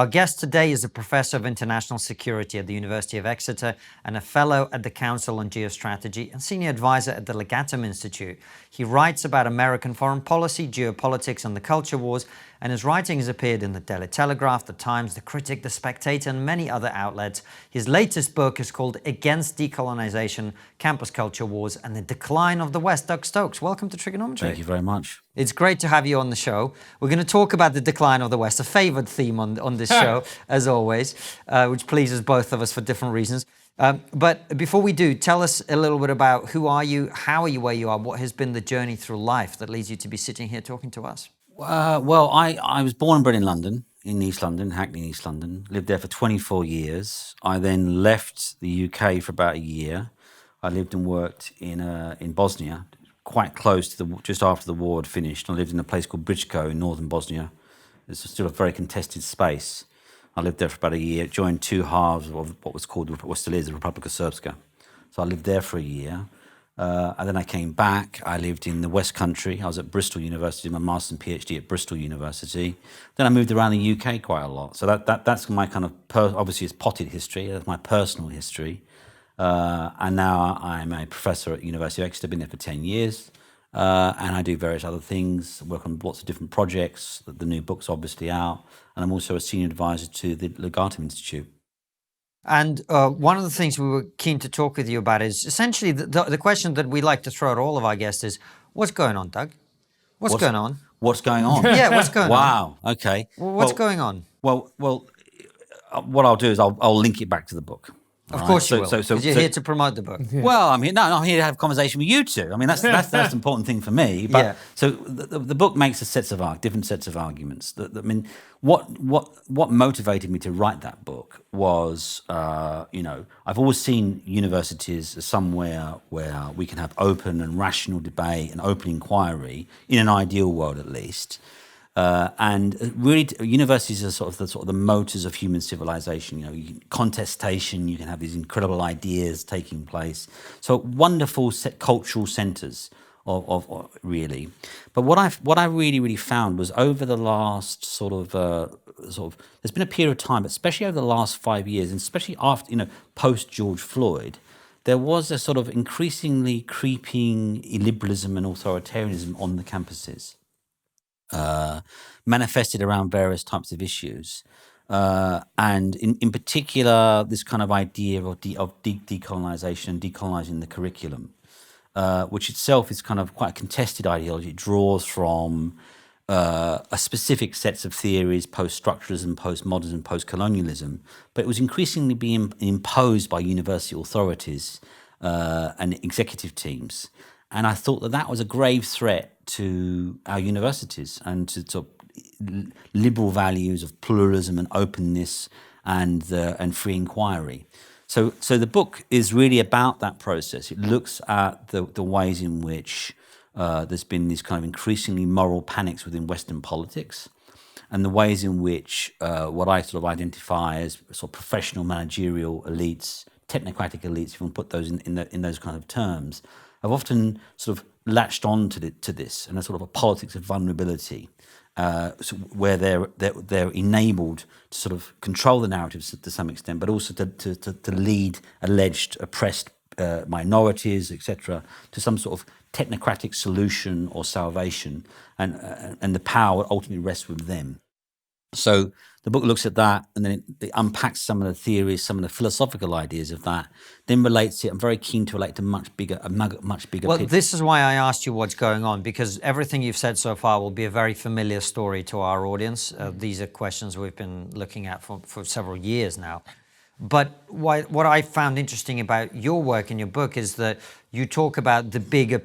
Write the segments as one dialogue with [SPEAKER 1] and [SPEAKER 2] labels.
[SPEAKER 1] Our guest today is a professor of international security at the University of Exeter and a fellow at the Council on Geostrategy and senior advisor at the Legatum Institute. He writes about American foreign policy, geopolitics, and the culture wars, and his writing has appeared in the Daily Telegraph, the Times, the Critic, the Spectator, and many other outlets. His latest book is called Against Decolonisation, Campus Culture Wars, and the Decline of the West. Doug Stokes, welcome to TRIGGERnometry.
[SPEAKER 2] Thank you very much.
[SPEAKER 1] It's great to have you on the show. We're going to talk about the decline of the West, a favoured theme on this show, as always, which pleases both of us for different reasons. But before we do, tell us a little bit about who are you, how are you where you are, what has been the journey through life that leads you to be sitting here talking to us?
[SPEAKER 2] Well, I was born and bred in London, in East London, Hackney, East London. Lived there for 24 years. I then left the UK for about a year. I lived and worked in Bosnia, quite close to just after the war had finished. I lived in a place called Bridgeko in northern Bosnia. It's still a very contested space. I lived there for about a year, joined two halves of what was called, what still is, the Republika Srpska. So I lived there for a year. And then I came back. I lived in the West Country. I was at Bristol University, my master's and PhD at Bristol University. Then I moved around the UK quite a lot. So that's my kind of, obviously it's potted history. That's my personal history. And now I'm a professor at University of Exeter, been there for 10 years. And I do various other things, work on lots of different projects. The new book's obviously out. And I'm also a senior advisor to the Legatum Institute.
[SPEAKER 1] And one of the things we were keen to talk with you about is essentially the question that we like to throw at all of our guests is, what's going on, Doug? What's going on?
[SPEAKER 2] What's going on?
[SPEAKER 1] Yeah, what's going on?
[SPEAKER 2] Wow, okay.
[SPEAKER 1] Well, what's going on?
[SPEAKER 2] Well, what I'll do is I'll link it back to the book.
[SPEAKER 1] Of course you will, because you're here to promote the book.
[SPEAKER 2] Yeah. Well, I'm here to have a conversation with you two. I mean, that's the important thing for me. But
[SPEAKER 1] yeah.
[SPEAKER 2] So the book makes different sets of arguments. I mean, what motivated me to write that book was, I've always seen universities as somewhere where we can have open and rational debate and open inquiry, in an ideal world at least. And really, universities are sort of the motors of human civilization. Contestation. You can have these incredible ideas taking place. So wonderful cultural centers of really. But what I really found was over the last sort of there's been a period of time, especially over the last 5 years, and especially after post George Floyd, there was a sort of increasingly creeping illiberalism and authoritarianism on the campuses. Manifested around various types of issues. And in particular, this kind of idea of decolonisation, decolonising the curriculum, which itself is kind of quite a contested ideology. It draws from a specific sets of theories, post-structuralism, postmodernism, post-colonialism, but it was increasingly being imposed by university authorities and executive teams. And I thought that was a grave threat to our universities and to sort of liberal values of pluralism and openness and free inquiry. So the book is really about that process. It looks at the ways in which there's been these kind of increasingly moral panics within Western politics, and the ways in which what I sort of identify as sort of professional managerial elites, technocratic elites, if you want to put those in those kind of terms, have often sort of latched on to this and a sort of a politics of vulnerability, where they're enabled to sort of control the narratives to some extent, but also to lead alleged oppressed minorities, etc., to some sort of technocratic solution or salvation, and the power ultimately rests with them. So the book looks at that, and then it unpacks some of the theories, some of the philosophical ideas of that, then relates it. I'm very keen to relate to a much bigger
[SPEAKER 1] Well,
[SPEAKER 2] picture.
[SPEAKER 1] This is why I asked you what's going on, because everything you've said so far will be a very familiar story to our audience. These are questions we've been looking at for several years now. But what I found interesting about your work in your book is that you talk about the bigger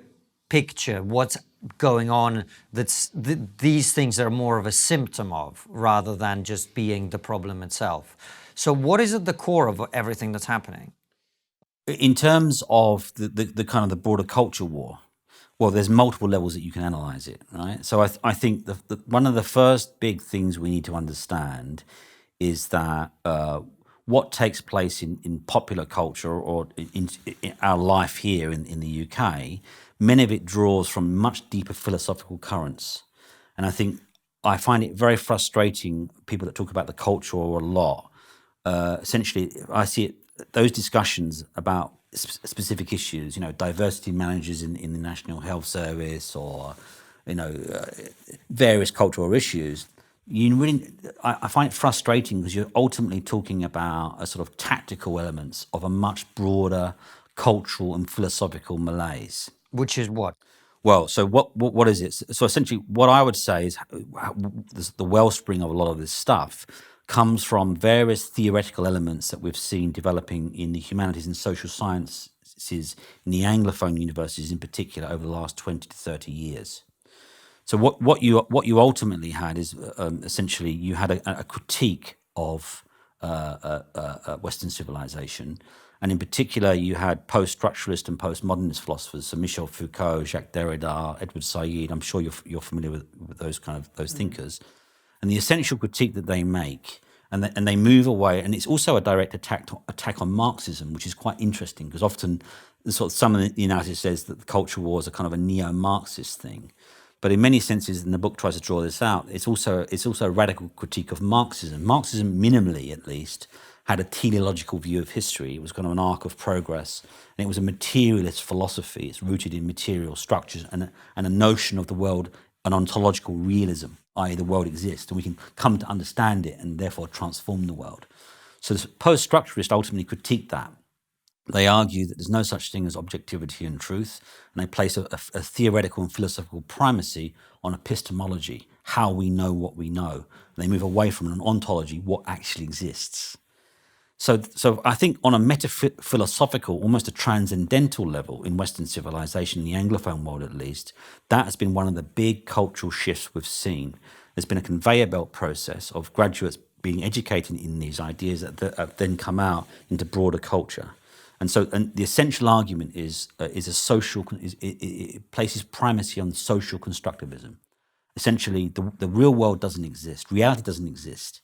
[SPEAKER 1] picture, what's going on, these things are more of a symptom of rather than just being the problem itself. So what is at the core of everything that's happening?
[SPEAKER 2] In terms of the kind of the broader culture war, well, there's multiple levels that you can analyze it, right? So I think one of the first big things we need to understand is that what takes place in popular culture or in our life here in the UK, many of it draws from much deeper philosophical currents. And I think I find it very frustrating, people that talk about the culture a lot. Essentially, I see it, those discussions about specific issues, diversity managers in the National Health Service, or, various cultural issues. I find it frustrating because you're ultimately talking about a sort of tactical elements of a much broader cultural and philosophical malaise.
[SPEAKER 1] Which is what?
[SPEAKER 2] Well, so what is it? So essentially, what I would say is the wellspring of a lot of this stuff comes from various theoretical elements that we've seen developing in the humanities and social sciences in the Anglophone universities in particular over the last 20 to 30 years. So what you ultimately had is essentially you had a critique of Western civilization, and in particular you had post-structuralist and postmodernist philosophers, so Michel Foucault, Jacques Derrida, Edward Said. I'm sure you're familiar with those thinkers, and the essential critique that they make, and they move away, and it's also a direct attack on Marxism, which is quite interesting because often some of the analysis says that the culture wars are kind of a neo-Marxist thing. But in many senses, and the book tries to draw this out, it's also a radical critique of Marxism. Marxism, minimally at least, had a teleological view of history. It was kind of an arc of progress, and it was a materialist philosophy. It's rooted in material structures and a notion of the world, an ontological realism, i.e. the world exists, and we can come to understand it and therefore transform the world. So the post-structuralists ultimately critique that. They argue that there's no such thing as objectivity and truth, and they place a theoretical and philosophical primacy on epistemology, how we know what we know. And they move away from an ontology, what actually exists. So I think on a metaphilosophical, almost a transcendental level in Western civilization, in the Anglophone world at least, that has been one of the big cultural shifts we've seen. There's been a conveyor belt process of graduates being educated in these ideas that have then come out into broader culture. And the essential argument is it places primacy on social constructivism. Essentially, the real world doesn't exist. Reality doesn't exist.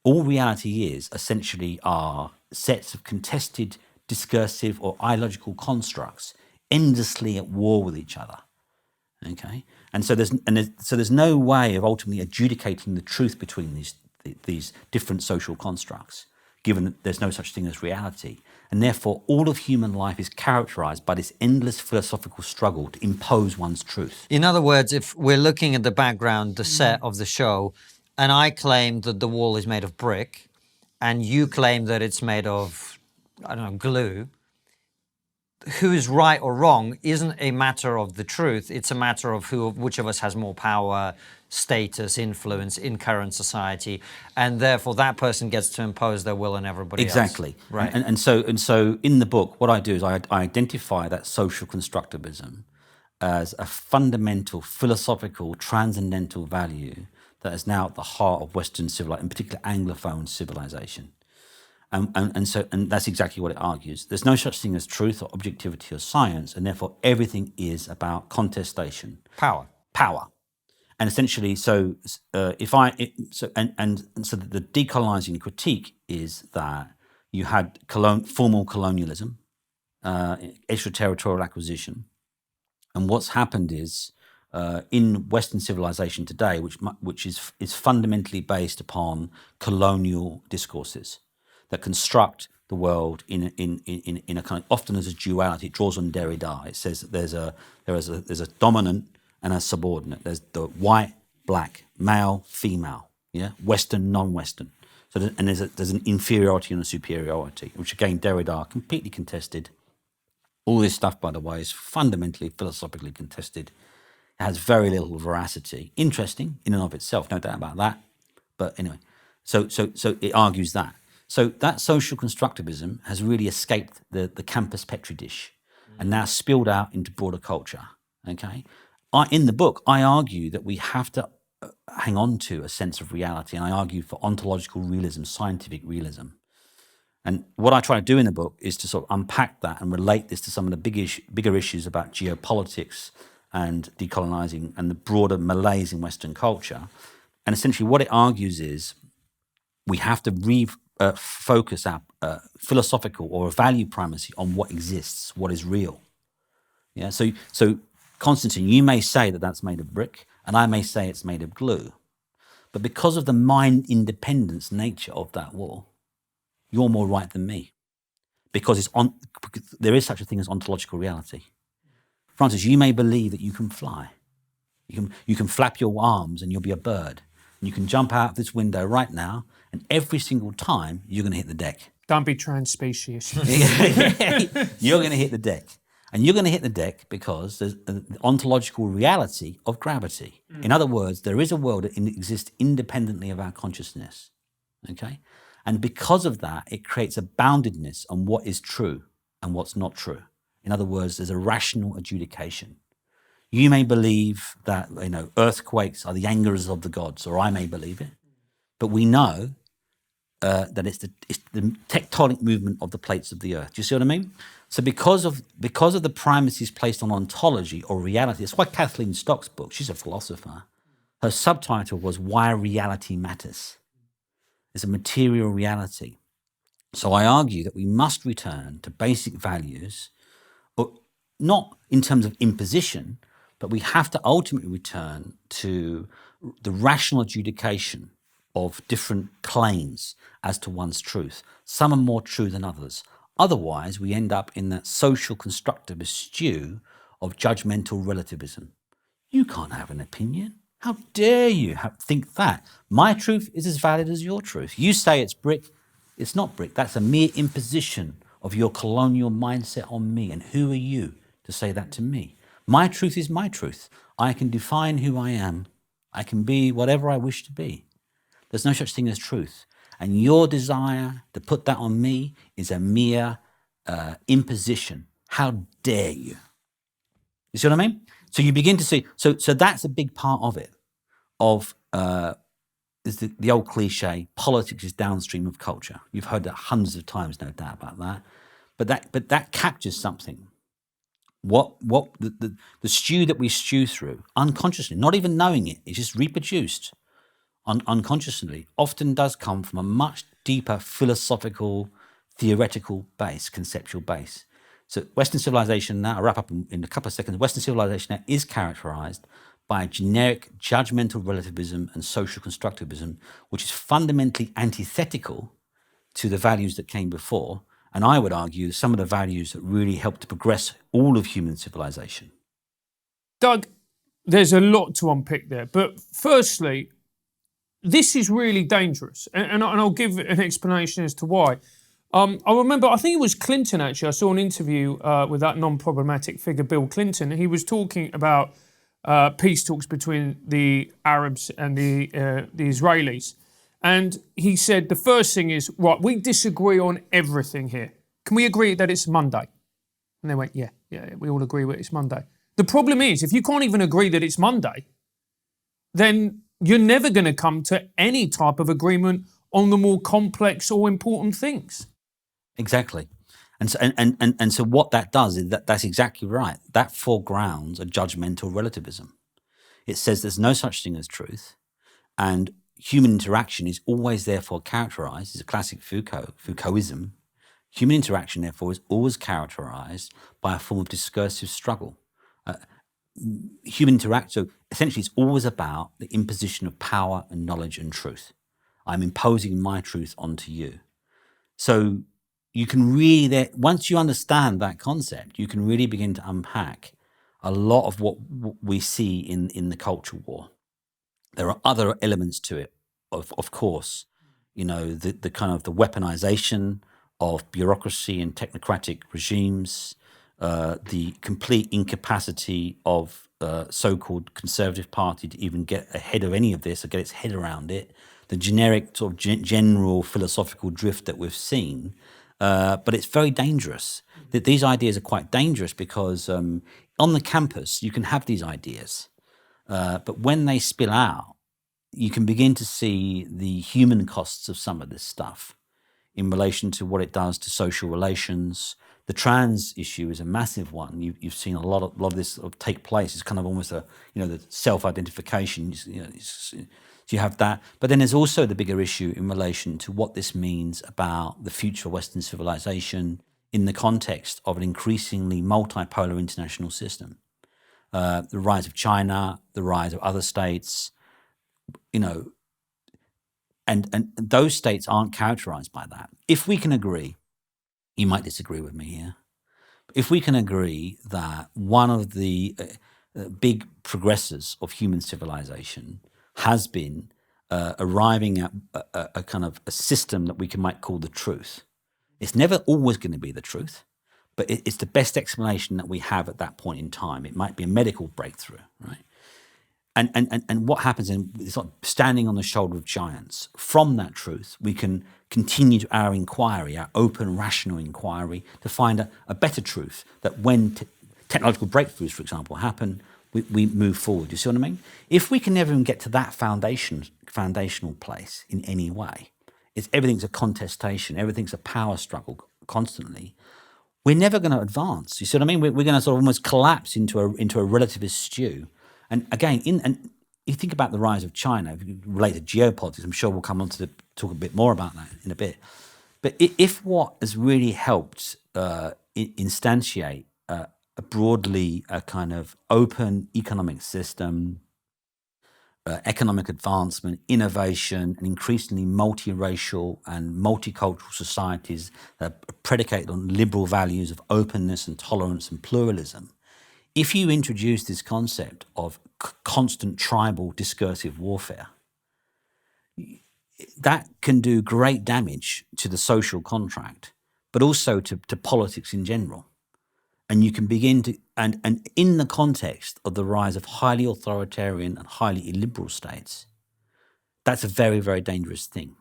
[SPEAKER 2] All reality is essentially are sets of contested, discursive, or ideological constructs endlessly at war with each other. Okay, and so there's no way of ultimately adjudicating the truth between these different social constructs, given that there's no such thing as reality. And therefore, all of human life is characterized by this endless philosophical struggle to impose one's truth.
[SPEAKER 1] In other words, if we're looking at the background, the set of the show, and I claim that the wall is made of brick, and you claim that it's made of, I don't know, glue, who's right or wrong isn't a matter of the truth. It's a matter of which of us has more power, status, influence in current society, and therefore that person gets to impose their will on everybody else.
[SPEAKER 2] Exactly.
[SPEAKER 1] Right.
[SPEAKER 2] And so in the book, what I do is I identify that social constructivism as a fundamental philosophical transcendental value that is now at the heart of Western civilization, in particular Anglophone civilization. And that's exactly what it argues. There's no such thing as truth or objectivity or science, and therefore everything is about contestation.
[SPEAKER 1] Power.
[SPEAKER 2] And essentially, so the decolonizing critique is that you had formal colonialism, extraterritorial acquisition, and what's happened is in Western civilization today, which is fundamentally based upon colonial discourses that construct the world in a kind of often as a duality. It draws on Derrida. It says that there's a dominant and a subordinate. There's the white, black, male, female, Western, non-Western. So there's an inferiority and a superiority, which again Derrida completely contested. All this stuff, by the way, is fundamentally philosophically contested. It has very little veracity. Interesting in and of itself, no doubt about that. But anyway, so it argues that. So that social constructivism has really escaped the campus petri dish and now spilled out into broader culture. Okay, in the book, I argue that we have to hang on to a sense of reality, and I argue for ontological realism, scientific realism. And what I try to do in the book is to sort of unpack that and relate this to some of the bigger issues about geopolitics and decolonizing and the broader malaise in Western culture. And essentially what it argues is we have to focus our philosophical or a value primacy on what exists, what is real. Yeah. So Konstantin, you may say that that's made of brick, and I may say it's made of glue. But because of the mind independence nature of that war, you're more right than me. Because there is such a thing as ontological reality. Francis, you may believe that you can fly. You can flap your arms and you'll be a bird. And you can jump out this window right now, and every single time you're going to hit the deck.
[SPEAKER 3] Don't be trans-species.
[SPEAKER 2] You're going to hit the deck. And you're going to hit the deck because there's the ontological reality of gravity. In other words, there is a world that exists independently of our consciousness. Okay? And because of that, it creates a boundedness on what is true and what's not true. In other words, there's a rational adjudication. You may believe that earthquakes are the angers of the gods, or I may believe it, but we know that it's the tectonic movement of the plates of the earth. Do you see what I mean? So because of the primacies placed on ontology or reality, that's why Kathleen Stock's book, she's a philosopher, her subtitle was Why Reality Matters. It's a material reality. So I argue that we must return to basic values, not in terms of imposition, but we have to ultimately return to the rational adjudication of different claims as to one's truth. Some are more true than others. Otherwise, we end up in that social constructivist stew of judgmental relativism. You can't have an opinion. How dare you think that? My truth is as valid as your truth. You say it's brick. It's not brick. That's a mere imposition of your colonial mindset on me. And who are you to say that to me? My truth is my truth. I can define who I am. I can be whatever I wish to be. There's no such thing as truth. And your desire to put that on me is a mere imposition. How dare you? You see what I mean? So you begin to see, so that's a big part of it, is the old cliche, politics is downstream of culture. You've heard that hundreds of times, no doubt about that. But that captures something. What the stew that we stew through unconsciously, not even knowing it, it's just reproduced unconsciously, often does come from a much deeper philosophical, theoretical base, conceptual base. So Western civilization now, I'll wrap up in a couple of seconds, Western civilization now is characterized by generic judgmental relativism and social constructivism, which is fundamentally antithetical to the values that came before. And I would argue some of the values that really helped to progress all of human civilization.
[SPEAKER 3] Doug, there's a lot to unpick there. But firstly, this is really dangerous. And I'll give an explanation as to why. I remember, I think it was Clinton actually, I saw an interview with that non-problematic figure, Bill Clinton. He was talking about peace talks between the Arabs and the Israelis. And he said, the first thing is, right, we disagree on everything here. Can we agree that it's Monday? And they went, yeah, we all agree that it's Monday. The problem is, if you can't even agree that it's Monday, then you're never going to come to any type of agreement on the more complex or important things.
[SPEAKER 2] Exactly. And so what that does is that's exactly right. That foregrounds a judgmental relativism. It says there's no such thing as truth, and human interaction is always therefore characterized, it's a classic Foucaultism, human interaction therefore is always characterized by a form of discursive struggle. Human interaction, so essentially it's always about the imposition of power and knowledge and truth. I'm imposing my truth onto you. So you can really, once you understand that concept, you can really begin to unpack a lot of what we see in the culture war. There are other elements to it, of course, the kind of the weaponization of bureaucracy and technocratic regimes, the complete incapacity of so-called Conservative Party to even get ahead of any of this or get its head around it, the generic sort of general philosophical drift that we've seen. But it's very dangerous. That these ideas are quite dangerous because on the campus you can have these ideas, but when they spill out, you can begin to see the human costs of some of this stuff in relation to what it does to social relations. The trans issue is a massive one. You've seen a lot of this sort of take place. It's kind of almost the self-identification. So you have that. But then there's also the bigger issue in relation to what this means about the future of Western civilization in the context of an increasingly multipolar international system. The rise of China, the rise of other states, and those states aren't characterized by that. If we can agree, you might disagree with me here, if we can agree that one of the big progressors of human civilization has been arriving at a kind of a system that we might call the truth. It's never always going to be the truth, but it's the best explanation that we have at that point in time. It might be a medical breakthrough, right? And what happens it's like standing on the shoulder of giants. From that truth, we can continue our inquiry, our open, rational inquiry, to find a better truth, that when technological breakthroughs, for example, happen, we move forward. You see what I mean? If we can never even get to that foundational place in any way, everything's a contestation, everything's a power struggle constantly, we're never going to advance. You see what I mean? We're going to sort of almost collapse into a relativist stew. And again, and you think about the rise of China, if you relate to geopolitics, I'm sure we'll come on to talk a bit more about that in a bit. But if what has really helped instantiate broadly a kind of open economic system, economic advancement, innovation, and increasingly multiracial and multicultural societies that are predicated on liberal values of openness and tolerance and pluralism, if you introduce this concept of constant tribal discursive warfare, that can do great damage to the social contract, but also to politics in general. And you can begin to, and in the context of the rise of highly authoritarian and highly illiberal states, that's a very, very dangerous thing.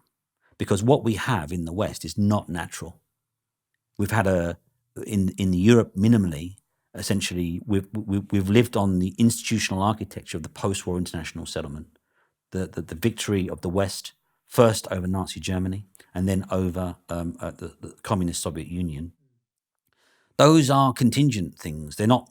[SPEAKER 2] Because what we have in the West is not natural. We've had in Europe minimally, essentially, we've lived on the institutional architecture of the post-war international settlement, the victory of the West, first over Nazi Germany, and then over the communist Soviet Union. Those are contingent things. They're not.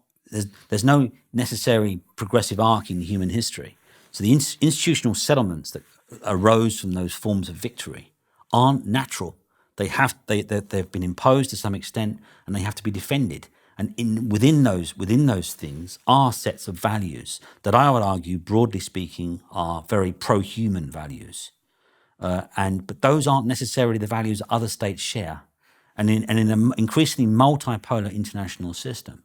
[SPEAKER 2] There's no necessary progressive arc in human history. So the institutional settlements that arose from those forms of victory aren't natural. They've been imposed to some extent, and they have to be defended. And within those things are sets of values that I would argue, broadly speaking, are very pro-human values. But those aren't necessarily the values that other states share. And in an increasingly multipolar international system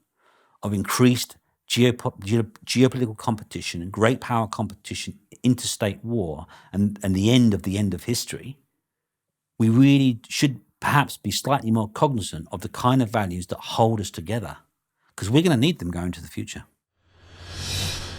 [SPEAKER 2] of increased geopolitical competition and great power competition, interstate war, and the end of history, we really should perhaps be slightly more cognizant of the kind of values that hold us together, because we're going to need them going into the future.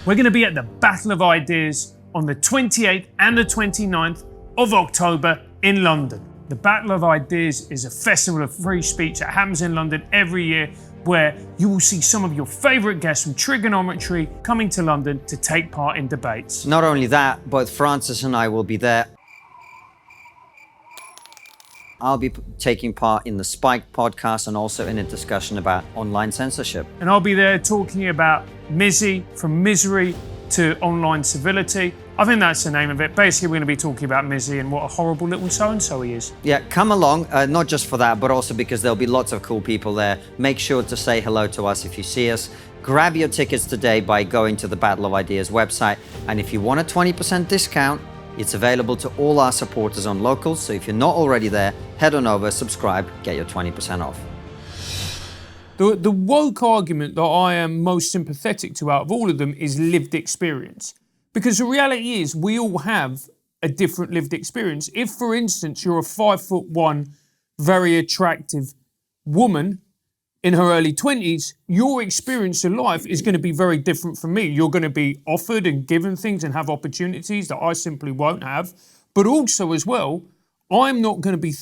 [SPEAKER 3] We're going to be at the Battle of Ideas on the 28th and the 29th of October in London. The Battle of Ideas is a festival of free speech that happens in London every year, where you will see some of your favourite guests from TRIGGERnometry coming to London to take part in debates.
[SPEAKER 1] Not only that, both Francis and I will be there. I'll be taking part in the Spike podcast and also in a discussion about online censorship.
[SPEAKER 3] And I'll be there talking about MISI, from misery to online civility. I think that's the name of it. Basically, we're going to be talking about MISI and what a horrible little so-and-so he is.
[SPEAKER 1] Yeah, come along, not just for that, but also because there'll be lots of cool people there. Make sure to say hello to us if you see us. Grab your tickets today by going to the Battle of Ideas website. And if you want a 20% discount, it's available to all our supporters on Locals. So if you're not already there, head on over, subscribe, get your 20% off.
[SPEAKER 3] The woke argument that I am most sympathetic to out of all of them is lived experience. Because the reality is we all have a different lived experience. If, for instance, you're a 5'1", very attractive woman in her early 20s, your experience of life is going to be very different from me. You're going to be offered and given things and have opportunities that I simply won't have. But also as well, I'm not going to be,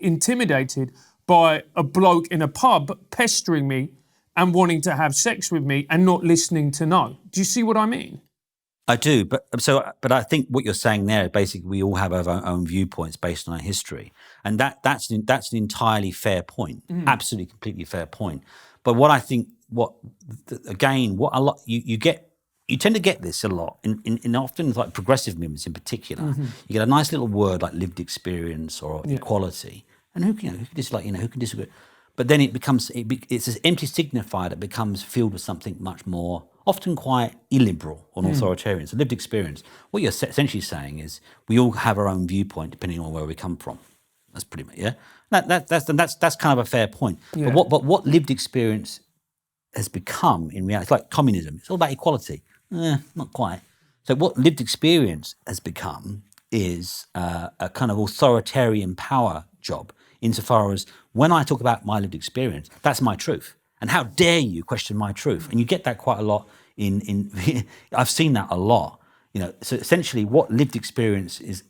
[SPEAKER 3] intimidated by a bloke in a pub pestering me and wanting to have sex with me and not listening to no. Do you see what I mean?
[SPEAKER 2] I do, but I think what you're saying there, basically, we all have our own viewpoints based on our history, and that's an entirely fair point, absolutely, completely fair point. But what I think, you tend to get this a lot in often like progressive movements in particular. You get a nice little word like lived experience or equality, and who can disagree? But then it's this empty signifier that becomes filled with something much more often quite illiberal or authoritarian. So lived experience. What you're essentially saying is we all have our own viewpoint depending on where we come from. That's pretty much, yeah. That's kind of a fair point.
[SPEAKER 3] Yeah.
[SPEAKER 2] But what lived experience has become in reality, it's like communism. It's all about equality. Not quite. So what lived experience has become is a kind of authoritarian power job, insofar as when I talk about my lived experience, that's my truth. And how dare you question my truth? And you get that quite a lot in I've seen that a lot. So essentially what lived experience is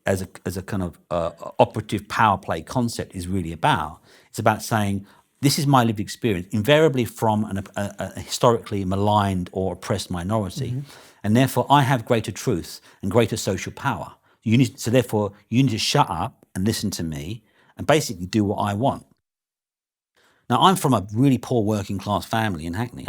[SPEAKER 2] as a kind of operative power play concept is really about. It's about saying, this is my lived experience, invariably from a historically maligned or oppressed minority, and therefore I have greater truth and greater social power. So therefore you need to shut up and listen to me and basically do what I want. Now, I'm from a really poor working class family in Hackney.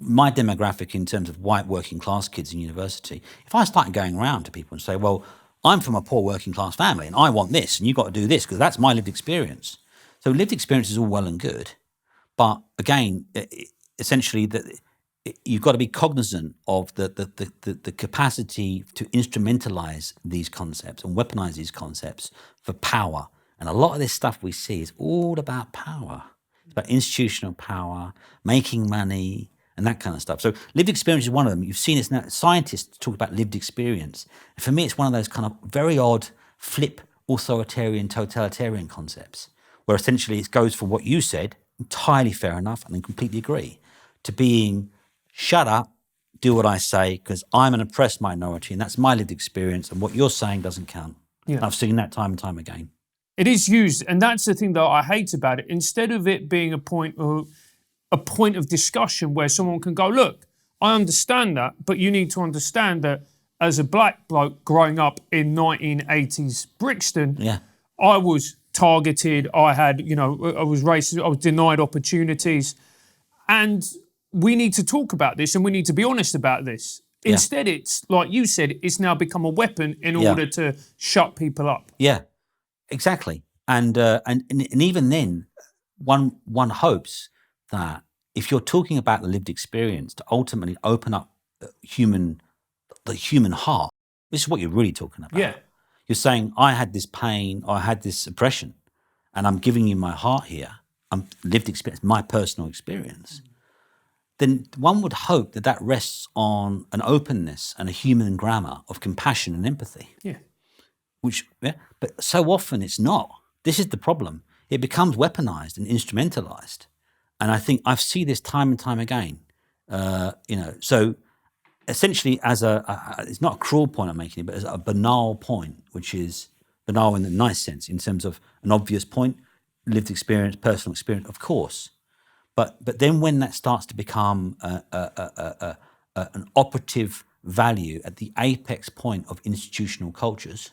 [SPEAKER 2] My demographic in terms of white working class kids in university, if I started going around to people and say, well, I'm from a poor working class family and I want this and you've got to do this because that's my lived experience. So lived experience is all well and good. But again, essentially, you've got to be cognizant of the capacity to instrumentalize these concepts and weaponize these concepts for power. And a lot of this stuff we see is all about power. It's about institutional power, making money, and that kind of stuff. So lived experience is one of them. You've seen this now. Scientists talk about lived experience. And for me, it's one of those kind of very odd, flip, authoritarian, totalitarian concepts, where essentially it goes from what you said, entirely fair enough, and I completely agree, to being shut up, do what I say, because I'm an oppressed minority, and that's my lived experience, and what you're saying doesn't count.
[SPEAKER 3] Yeah.
[SPEAKER 2] And I've seen that time and time again.
[SPEAKER 3] It is used, and that's the thing that I hate about it. Instead of it being a point of discussion where someone can go, look, I understand that, but you need to understand that as a black bloke growing up in 1980s Brixton, I was targeted, I was racist, I was denied opportunities, and we need to talk about this and we need to be honest about this. Instead, it's like you said, it's now become a weapon in order to shut people up.
[SPEAKER 2] Yeah. Exactly, and even then, one hopes that if you're talking about the lived experience to ultimately open up the human heart, this is what you're really talking about.
[SPEAKER 3] Yeah,
[SPEAKER 2] you're saying I had this pain, or I had this oppression, and I'm giving you my heart here. I'm lived experience, my personal experience. Then one would hope that rests on an openness and a human grammar of compassion and empathy.
[SPEAKER 3] Yeah.
[SPEAKER 2] But so often it's not. This is the problem. It becomes weaponized and instrumentalized, and I think I've seen this time and time again. So essentially, it's not a cruel point I'm making, but as a banal point, which is banal in the nice sense, in terms of an obvious point, lived experience, personal experience, of course. But then when that starts to become an operative value at the apex point of institutional cultures,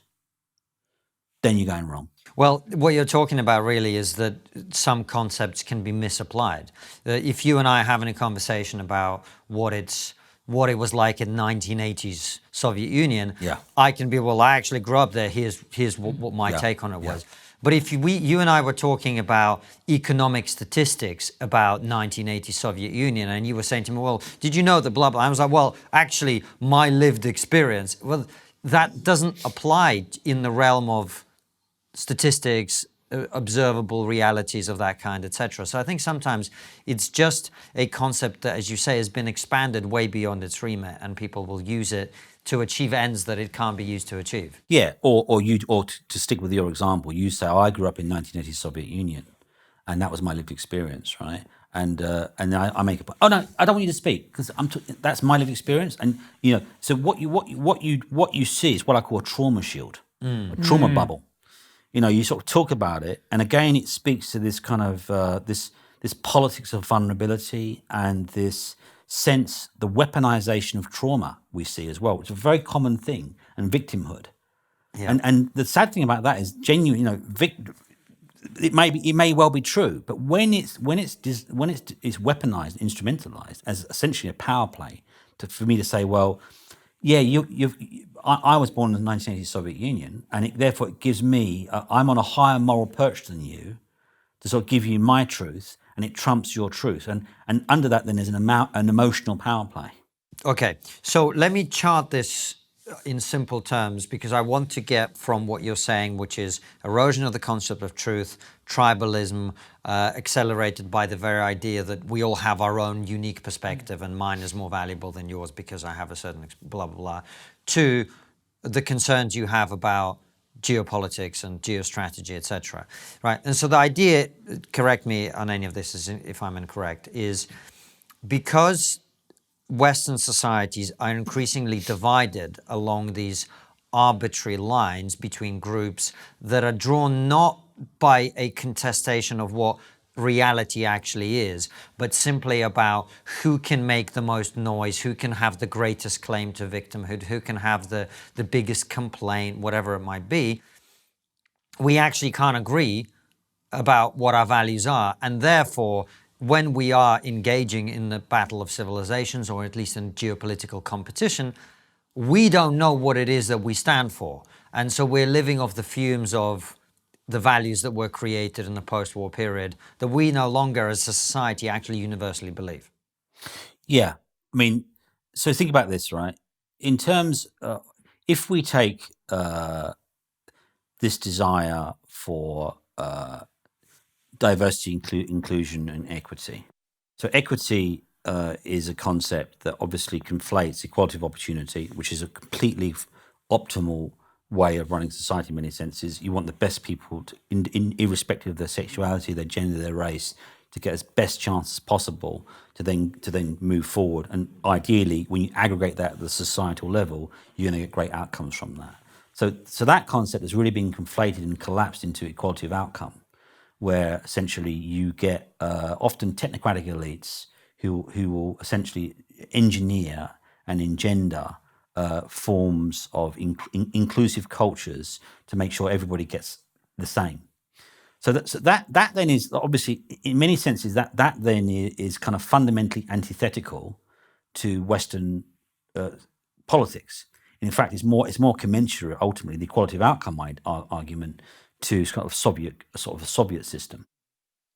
[SPEAKER 2] then you're going wrong.
[SPEAKER 1] Well, what you're talking about really is that some concepts can be misapplied. If you and I are having a conversation about what it was like in 1980s Soviet Union, I can be, well, I actually grew up there. Here's what my take on it was. But if you and I were talking about economic statistics about 1980 Soviet Union, and you were saying to me, well, did you know that blah, blah? I was like, well, actually, my lived experience, well, that doesn't apply in the realm of statistics, observable realities of that kind, etc. So I think sometimes it's just a concept that, as you say, has been expanded way beyond its remit, and people will use it to achieve ends that it can't be used to achieve.
[SPEAKER 2] Yeah, or to stick with your example, you say, I grew up in 1980 Soviet Union, and that was my lived experience, right? And I make a point. Oh no, I don't want you to speak because that's my lived experience. And so what you see is what I call a trauma shield, a trauma bubble. You sort of talk about it, and again, it speaks to this kind of this politics of vulnerability and this sense, the weaponization of trauma we see as well. It's a very common thing, and victimhood. Yeah. And the sad thing about that is genuine. It may well be true, but when it's weaponized, instrumentalized as essentially a power play, for me to say, well, yeah, I was born in the 1980s Soviet Union, and therefore it gives me, I'm on a higher moral perch than you, to sort of give you my truth, and it trumps your truth. And under that, then there's an emotional power play.
[SPEAKER 1] Okay, so let me chart this in simple terms, because I want to get from what you're saying, which is erosion of the concept of truth, tribalism, accelerated by the very idea that we all have our own unique perspective and mine is more valuable than yours because I have a certain blah, blah, blah, to the concerns you have about geopolitics and geostrategy, etc. Right? And so the idea, correct me on any of this if I'm incorrect, is because Western societies are increasingly divided along these arbitrary lines between groups that are drawn not by a contestation of what reality actually is, but simply about who can make the most noise, who can have the greatest claim to victimhood, who can have the biggest complaint, whatever it might be. We actually can't agree about what our values are, and therefore when we are engaging in the battle of civilizations, or at least in geopolitical competition, we don't know what it is that we stand for. And so we're living off the fumes of the values that were created in the post-war period that we no longer as a society actually universally believe.
[SPEAKER 2] Yeah. I mean, so think about this, right? In terms, if we take this desire for diversity, inclusion, and equity. So equity is a concept that obviously conflates equality of opportunity, which is a completely optimal way of running society in many senses. You want the best people, irrespective of their sexuality, their gender, their race, to get as best chance as possible to then move forward. And ideally, when you aggregate that at the societal level, you're going to get great outcomes from that. So that concept has really been conflated and collapsed into equality of outcome, where essentially you get often technocratic elites who will essentially engineer and engender forms of inclusive cultures to make sure everybody gets the same. So that then is obviously, in many senses, that then is kind of fundamentally antithetical to Western politics. In fact, it's more commensurate ultimately, the equality of outcome argument, to kind of a Soviet system.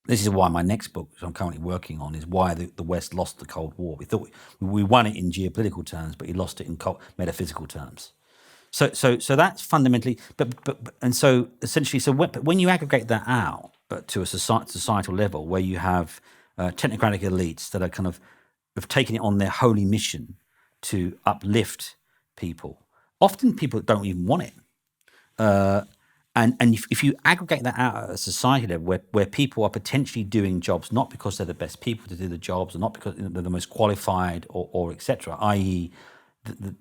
[SPEAKER 2] This is why my next book, which I'm currently working on, is why the West lost the Cold War. We thought we won it in geopolitical terms, but we lost it in metaphysical terms. So that's fundamentally, and so essentially, when you aggregate that out to a societal level, where you have technocratic elites that are kind of have taken it on their holy mission to uplift people, often people don't even want it. And if you aggregate that out at a society level where people are potentially doing jobs not because they're the best people to do the jobs, or not because they're the most qualified, or etc., i.e., the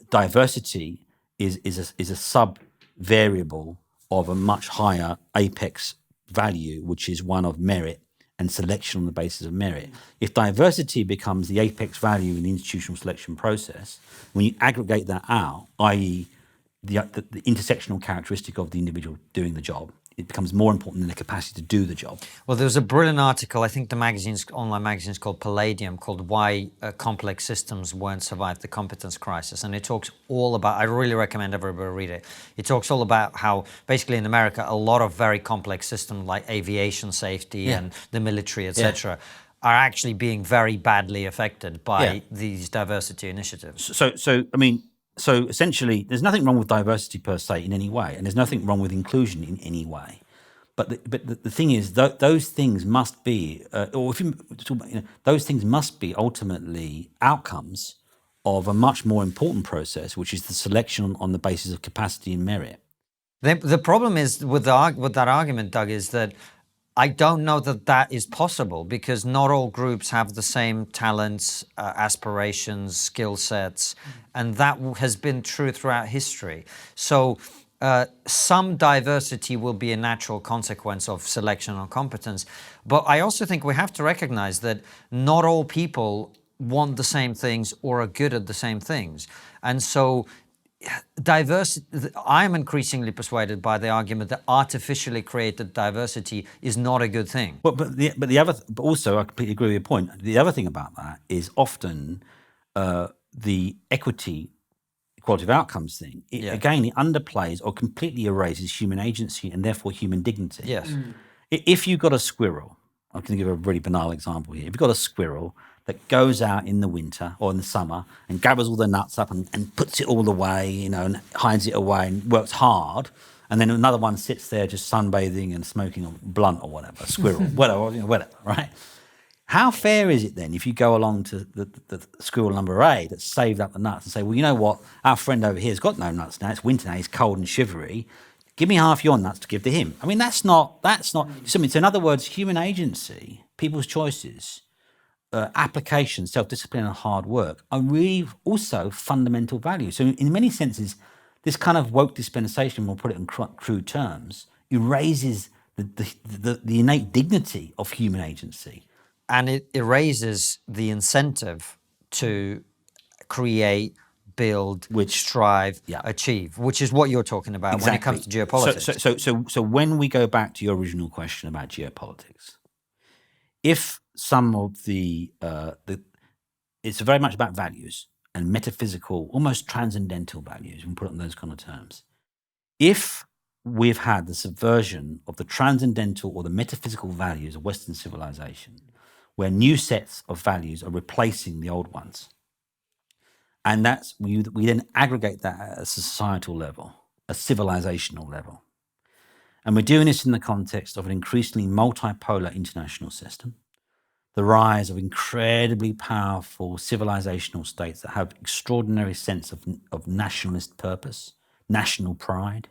[SPEAKER 2] diversity is a sub variable of a much higher apex value, which is one of merit and selection on the basis of merit. If diversity becomes the apex value in the institutional selection process, when you aggregate that out, i.e., the intersectional characteristic of the individual doing the job, it becomes more important than the capacity to do the job.
[SPEAKER 1] Well, there was a brilliant article, I think the online magazine's called Palladium, called Why Complex Systems Won't Survive the Competence Crisis. And it talks all about, I really recommend everybody read it. It talks all about how basically in America, a lot of very complex systems like aviation safety and the military, etc., are actually being very badly affected by these diversity initiatives.
[SPEAKER 2] So I mean, so essentially, there's nothing wrong with diversity per se in any way, and there's nothing wrong with inclusion in any way. But the thing is, those things must be, or if you talk about, those things must be ultimately outcomes of a much more important process, which is the selection on the basis of capacity and merit.
[SPEAKER 1] The problem is with that argument, Doug, is that I don't know that is possible, because not all groups have the same talents, aspirations, skill sets, and that has been true throughout history. So some diversity will be a natural consequence of selection or competence. But I also think we have to recognize that not all people want the same things or are good at the same things. And so diversity, I'm increasingly persuaded by the argument that artificially created diversity is not a good thing.
[SPEAKER 2] But also I completely agree with your point. The other thing about that is often the equality of outcomes thing. Again, it underplays or completely erases human agency and therefore human dignity.
[SPEAKER 1] Yes.
[SPEAKER 2] If you've got a squirrel, I'm going to give a really banal example here. If you've got a squirrel that goes out in the winter or in the summer and gathers all the nuts up and puts it all away, you know, and hides it away and works hard, and then another one sits there just sunbathing and smoking a blunt or whatever, squirrel, whatever, you know, whatever, right? How fair is it then if you go along to the squirrel number A that's saved up the nuts and say, well, you know what, our friend over here has got no nuts now, it's winter now, he's cold and shivery, give me half your nuts to give to him. I mean, that's not something. So in other words, human agency, people's choices, application, self-discipline and hard work are really also fundamental values. So in many senses, this kind of woke dispensation, we'll put it in crude terms, erases the innate dignity of human agency.
[SPEAKER 1] And it erases the incentive to create, build, strive, achieve, which is what you're talking about when it comes to geopolitics.
[SPEAKER 2] So when we go back to your original question about geopolitics, if some of it's very much about values and metaphysical, almost transcendental values, we can put it in those kind of terms. If we've had the subversion of the transcendental or the metaphysical values of Western civilization, where new sets of values are replacing the old ones, and that's we then aggregate that at a societal level, a civilizational level. And we're doing this in the context of an increasingly multipolar international system, the rise of incredibly powerful civilizational states that have extraordinary sense of nationalist purpose, national pride,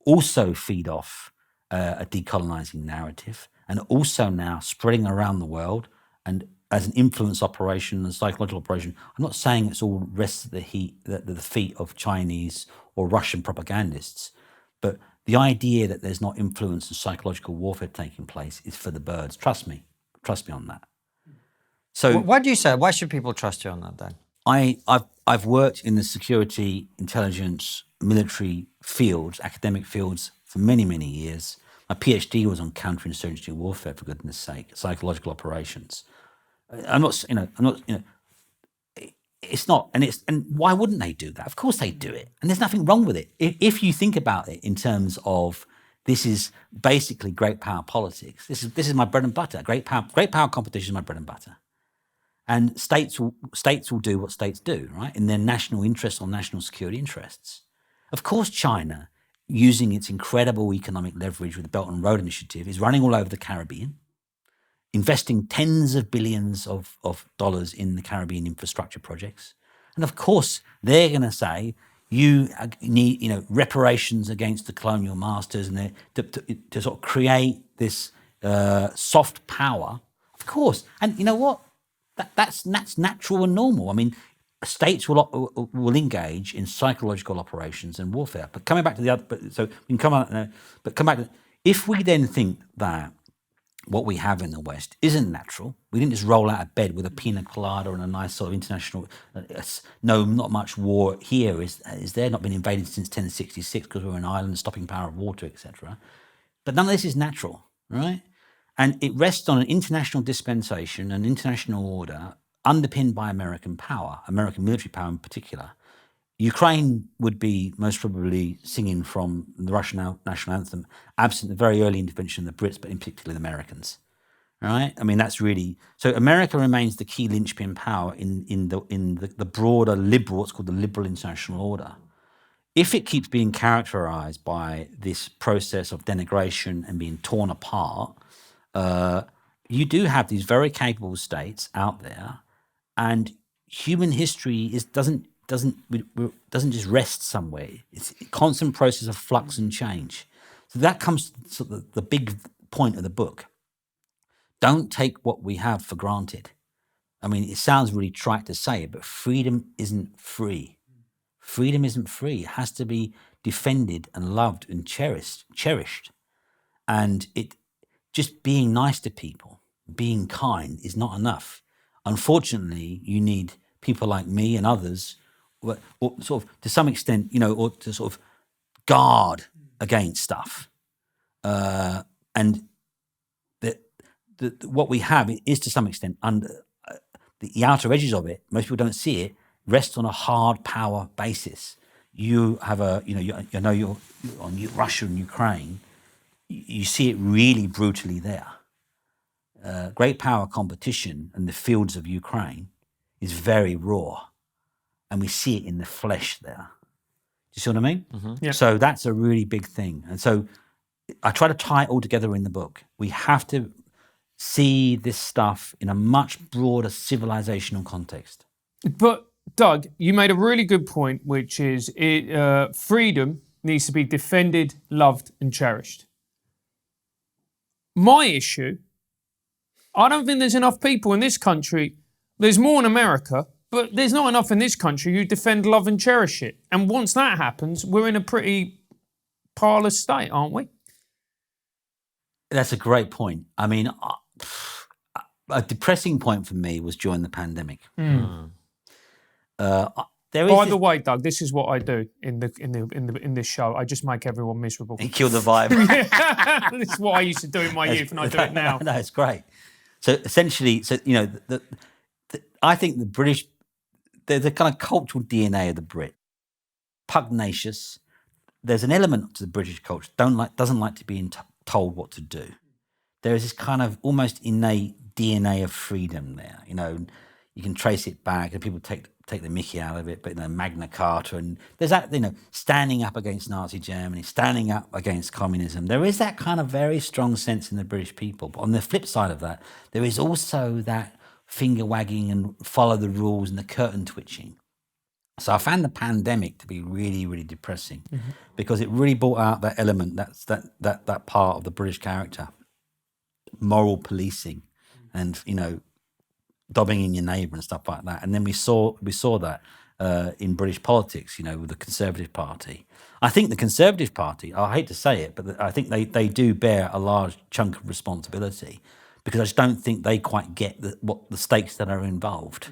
[SPEAKER 2] also feed off a decolonizing narrative, and also now spreading around the world and as an influence operation, a psychological operation. I'm not saying it's all rests at the feet of Chinese or Russian propagandists, but the idea that there's not influence and psychological warfare taking place is for the birds. Trust me on that. So
[SPEAKER 1] why do you say? Why should people trust you on that then?
[SPEAKER 2] I've worked in the security, intelligence, military fields, academic fields for many, many years. My PhD was on counterinsurgency warfare, for goodness sake, psychological operations. It's not, and why wouldn't they do that? Of course they do it, and there's nothing wrong with it. If you think about it in terms of this is basically great power politics. This is my bread and butter. Great power competition is my bread and butter. And states will do what states do, right, in their national interests or national security interests. Of course, China, using its incredible economic leverage with the Belt and Road Initiative, is running all over the Caribbean, investing tens of billions of dollars in the Caribbean infrastructure projects. And of course, they're going to say, you need, reparations against the colonial masters, and to sort of create this soft power. Of course, and you know what? That's natural and normal. I mean, states will engage in psychological operations and warfare. But coming back to the other, so we can come on. But come back to, if we then think that what we have in the West isn't natural, we didn't just roll out of bed with a pina colada and a nice sort of international. No, not much war here is there. Not been invaded since 1066 because we're an island, stopping power of water, etc. But none of this is natural, right? And it rests on an international dispensation, an international order underpinned by American power, American military power in particular. Ukraine would be most probably singing from the Russian national anthem, absent the very early intervention of the Brits, but in particular the Americans. Right? I mean, that's really so. America remains the key linchpin power in the broader liberal, what's called the liberal international order. If it keeps being characterized by this process of denigration and being torn apart, you do have these very capable states out there, and human history doesn't just rest somewhere. It's a constant process of flux and change. So that comes to sort of the big point of the book. Don't take what we have for granted. I mean, it sounds really trite to say it, but freedom isn't free. Freedom isn't free. It has to be defended and loved and cherished. And it just being nice to people, being kind is not enough. Unfortunately, you need people like me and others, or sort of to some extent, or to sort of guard against stuff. And what we have is to some extent under the outer edges of it. Most people don't see it. Rests on a hard power basis. You have you're on Russia and Ukraine. you see it really brutally there. Great power competition in the fields of Ukraine is very raw, and we see it in the flesh there. Do you see what I mean?
[SPEAKER 3] Yeah.
[SPEAKER 2] So that's a really big thing. And so I try to tie it all together in the book. We have to see this stuff in a much broader civilizational context.
[SPEAKER 3] But Doug, you made a really good point, which is freedom needs to be defended, loved, and cherished. My issue, I don't think there's enough people in this country. There's more in America, but there's not enough in this country who defend, love, and cherish it. And once that happens, we're in a pretty parlous state, aren't we?
[SPEAKER 2] That's a great point. I mean, a depressing point for me was during the pandemic.
[SPEAKER 3] By the way, Doug, this is what I do in this show. I just make everyone miserable.
[SPEAKER 2] You kill the vibe.
[SPEAKER 3] This is what I used to do in my youth, and I do it now.
[SPEAKER 2] No, it's great. So essentially, I think the British, the kind of cultural DNA of the Brit, pugnacious. There's an element to the British culture doesn't like to be told what to do. There is this kind of almost innate DNA of freedom there. You can trace it back, and people take the mickey out of it. But Magna Carta, and there's that standing up against Nazi Germany, standing up against communism. There is that kind of very strong sense in the British people. But on the flip side of that, there is also that finger wagging and follow the rules and the curtain twitching. So I found the pandemic to be really, really depressing because it really brought out that element, that part of the British character, moral policing, and dobbing in your neighbour and stuff like that. And then we saw that in British politics, with the Conservative Party. I think the Conservative Party, I hate to say it, but I think they do bear a large chunk of responsibility, because I just don't think they quite get what the stakes that are involved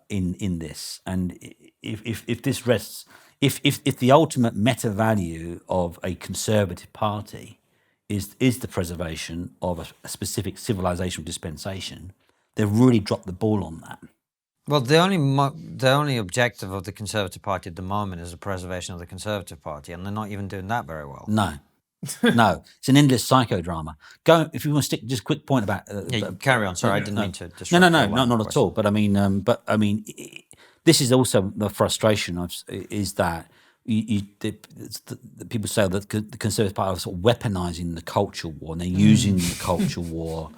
[SPEAKER 2] in this. And if this rests, if the ultimate meta value of a Conservative Party is the preservation of a specific civilizational dispensation, they've really dropped the ball on that.
[SPEAKER 1] Well, the only objective of the Conservative Party at the moment is the preservation of the Conservative Party, and they're not even doing that very well.
[SPEAKER 2] No. No, it's an endless psychodrama. If you want to stick, just a quick point about.
[SPEAKER 1] Carry on. Sorry, I didn't mean to disrupt.
[SPEAKER 2] No, not at all. But I mean, this is also the frustration is that the people say that the Conservative Party are sort of weaponizing the culture war, and they're using the culture war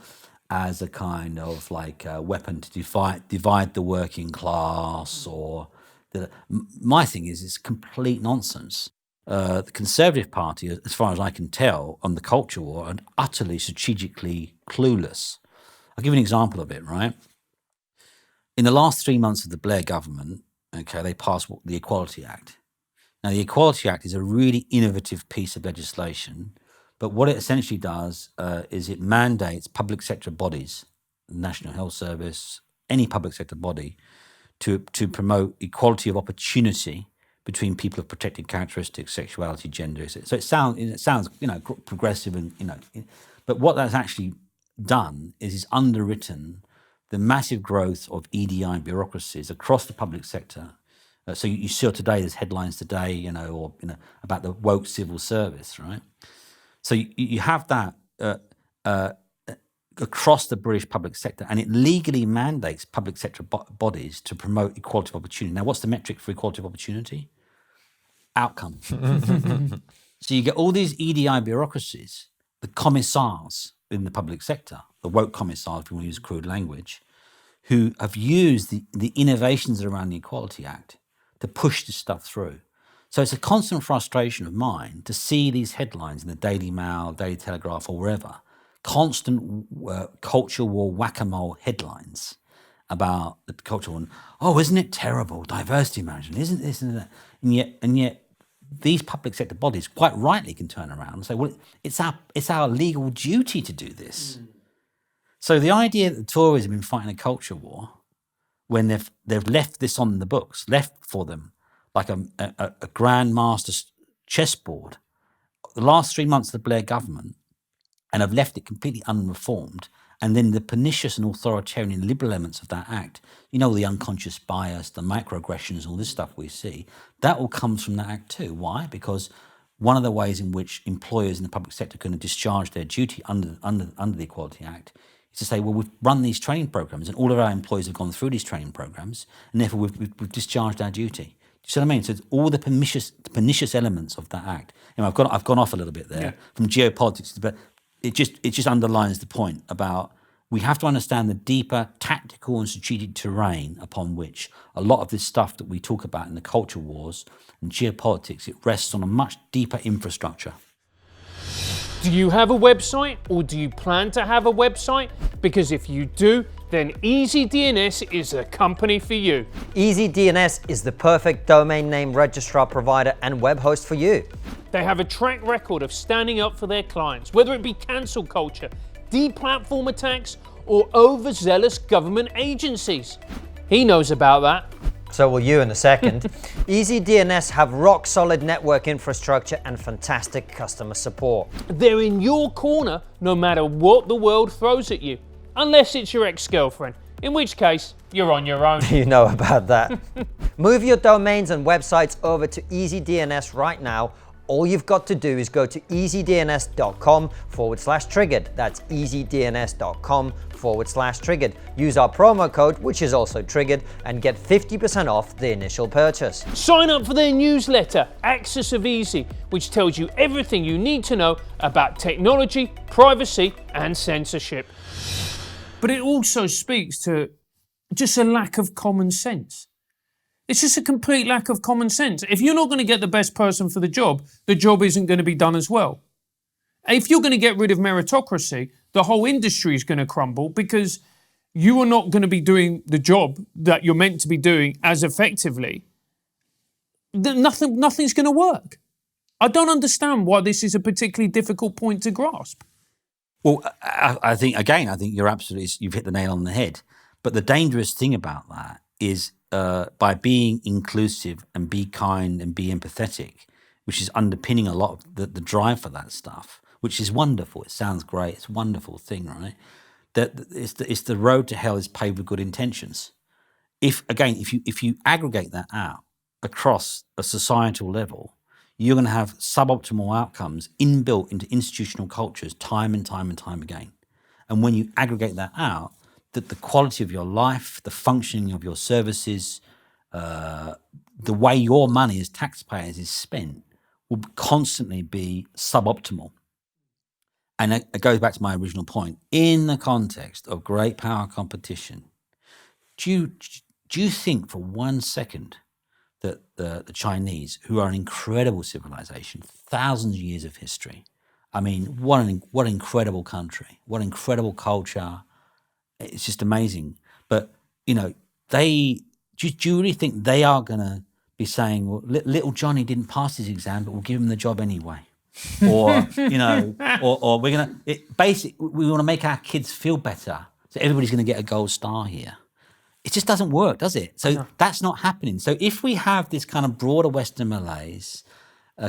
[SPEAKER 2] as a kind of weapon to divide the working class. My thing is, it's complete nonsense. The Conservative Party, as far as I can tell, on the culture war, are utterly strategically clueless. I'll give you an example of it, right? In the last 3 months of the Blair government, they passed the Equality Act. Now, the Equality Act is a really innovative piece of legislation, but what it essentially does is it mandates public sector bodies, the National Health Service, any public sector body, to promote equality of opportunity between people of protected characteristics, sexuality, gender. So it sounds progressive, but what that's actually done is it's underwritten the massive growth of EDI bureaucracies across the public sector. So you saw today, there's headlines today, about the woke civil service, right? So you have that across the British public sector, and it legally mandates public sector bodies to promote equality of opportunity. Now, what's the metric for equality of opportunity? Outcome. So you get all these EDI bureaucracies, the commissars in the public sector, the woke commissars, if you want to use crude language, who have used the innovations around the Equality Act to push this stuff through. So it's a constant frustration of mine to see these headlines in the Daily Mail, Daily Telegraph, or wherever, constant culture war whack-a-mole headlines about the culture war. Oh, isn't it terrible? Diversity management, isn't this and that? And yet these public sector bodies quite rightly can turn around and say, well, it's our legal duty to do this. So the idea that the Tories have been fighting a culture war when they've left this on the books, left for them like a grandmaster chessboard, the last 3 months of the Blair government, and have left it completely unreformed, and then the pernicious and authoritarian liberal elements of that act, the unconscious bias, the microaggressions, all this stuff we see, that all comes from that act too. Why? Because one of the ways in which employers in the public sector are going to discharge their duty under the Equality Act is to say, well, we've run these training programs and all of our employees have gone through these training programs and therefore we've discharged our duty. Do you see what I mean? So it's all the pernicious elements of that act. You know, I've gone off a little bit there from geopolitics, but it just underlines the point about we have to understand the deeper tactical and strategic terrain upon which a lot of this stuff that we talk about in the culture wars and geopolitics, it rests on a much deeper infrastructure.
[SPEAKER 3] Do you have a website, or do you plan to have a website? Because if you do, then EasyDNS is a company for you.
[SPEAKER 1] EasyDNS is the perfect domain name registrar provider and web host for you.
[SPEAKER 3] They have a track record of standing up for their clients, whether it be cancel culture, deplatform attacks, or overzealous government agencies. He knows about that.
[SPEAKER 1] So will you in a second. EasyDNS have rock solid network infrastructure and fantastic customer support.
[SPEAKER 3] They're in your corner no matter what the world throws at you, unless it's your ex-girlfriend, in which case you're on your own.
[SPEAKER 1] You know about that. Move your domains and websites over to EasyDNS right now. All you've got to do is go to easydns.com/triggered. That's easydns.com/triggered. Use our promo code, which is also triggered, and get 50% off the initial purchase.
[SPEAKER 3] Sign up for their newsletter, Axis of Easy, which tells you everything you need to know about technology, privacy, and censorship. But it also speaks to just a lack of common sense. It's just a complete lack of common sense. If you're not going to get the best person for the job isn't going to be done as well. If you're going to get rid of meritocracy, the whole industry is going to crumble because you are not going to be doing the job that you're meant to be doing as effectively. Nothing's going to work. I don't understand why this is a particularly difficult point to grasp.
[SPEAKER 2] Well, I think you've hit the nail on the head. But the dangerous thing about that is by being inclusive and be kind and be empathetic, which is underpinning a lot of the drive for that stuff, which is wonderful. It sounds great. It's a wonderful thing, right? That it's the road to hell is paved with good intentions. If you aggregate that out across a societal level, you're going to have suboptimal outcomes inbuilt into institutional cultures time and time and time again. And when you aggregate that out, that the quality of your life, the functioning of your services, the way your money as taxpayers is spent will constantly be suboptimal. And it goes back to my original point. In the context of great power competition, do you think for 1 second that the Chinese, who are an incredible civilization, thousands of years of history, I mean, what an incredible country, what incredible culture, it's just amazing. But, you know, do you really think they are going to be saying, well, little Johnny didn't pass his exam, but we'll give him the job anyway? Or, you know, or we're going to, we want to make our kids feel better. So everybody's going to get a gold star here. It just doesn't work, does it? So that's not happening. So if we have this kind of broader Western malaise,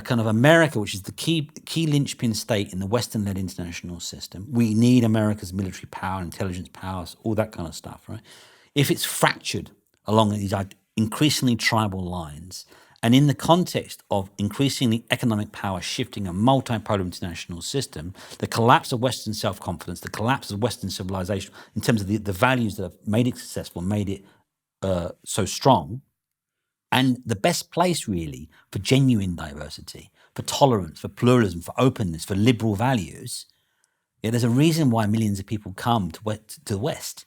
[SPEAKER 2] kind of America, which is the key linchpin state in the Western-led international system. We need America's military power, intelligence powers, all that kind of stuff, right? If it's fractured along these increasingly tribal lines, and in the context of increasingly economic power shifting a multipolar international system, the collapse of Western self-confidence, the collapse of Western civilization in terms of the values that have made it successful, made it so strong, and the best place really for genuine diversity, for tolerance, for pluralism, for openness, for liberal values, there's a reason why millions of people come to the West.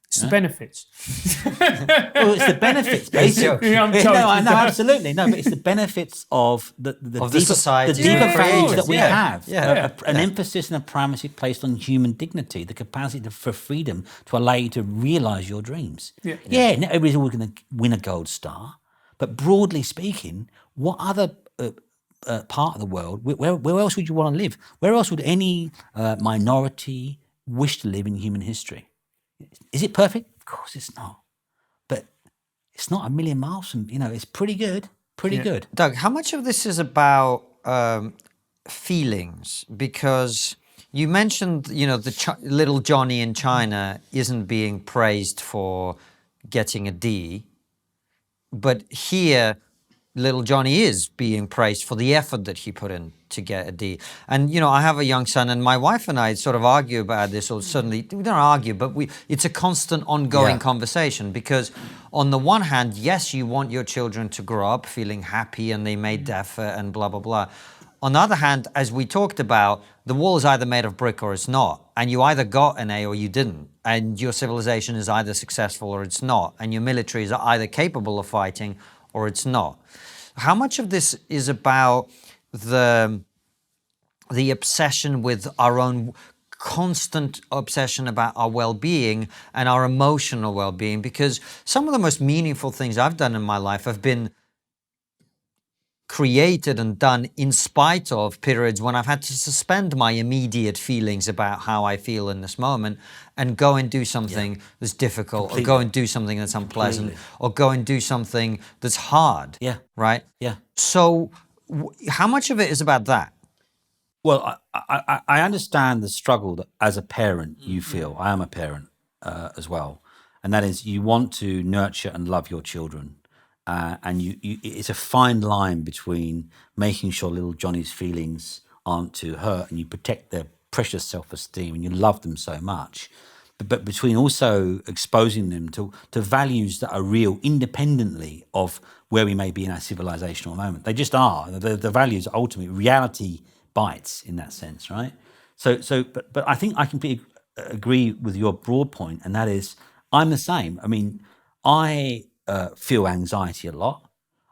[SPEAKER 3] It's the benefits.
[SPEAKER 2] Well, it's the benefits, basically.
[SPEAKER 3] Yeah,
[SPEAKER 2] I know, absolutely. No, but it's the benefits of the
[SPEAKER 1] society,
[SPEAKER 2] the deeper values that we have.
[SPEAKER 1] An
[SPEAKER 2] emphasis and a primacy placed on human dignity, the capacity for freedom to allow you to realise your dreams. Not everybody's always going to win a gold star, but broadly speaking, what other part of the world, where else would you want to live? Where else would any minority wish to live in human history? Is it perfect? Of course it's not. But it's not a million miles from, it's pretty good. Pretty good.
[SPEAKER 1] Doug, how much of this is about feelings? Because you mentioned, little Johnny in China isn't being praised for getting a D. But here, little Johnny is being praised for the effort that he put in to get a D. And, you know, I have a young son, and my wife and I sort of argue about this, or certainly, we don't argue, but it's a constant ongoing conversation, because on the one hand, yes, you want your children to grow up feeling happy and they made effort and blah, blah, blah. On the other hand, as we talked about, the wall is either made of brick or it's not. And you either got an A or you didn't. And your civilization is either successful or it's not. And your military is either capable of fighting or it's not. How much of this is about the obsession with our own constant obsession about our well-being and our emotional well-being? Because some of the most meaningful things I've done in my life have been created and done in spite of periods when I've had to suspend my immediate feelings about how I feel in this moment and go and do something that's difficult, or go and do something that's unpleasant, or go and do something that's hard.
[SPEAKER 2] Yeah.
[SPEAKER 1] Right?
[SPEAKER 2] Yeah.
[SPEAKER 1] So how much of it is about that?
[SPEAKER 2] Well, I understand the struggle that as a parent you feel. I am a parent as well. And that is, you want to nurture and love your children. And it's a fine line between making sure little Johnny's feelings aren't too hurt and you protect their precious self-esteem and you love them so much, but between also exposing them to values that are real independently of where we may be in our civilizational moment. They just are. The values are ultimately reality bites in that sense, right? But I think I completely agree with your broad point, and that is I'm the same. I mean, I feel anxiety a lot.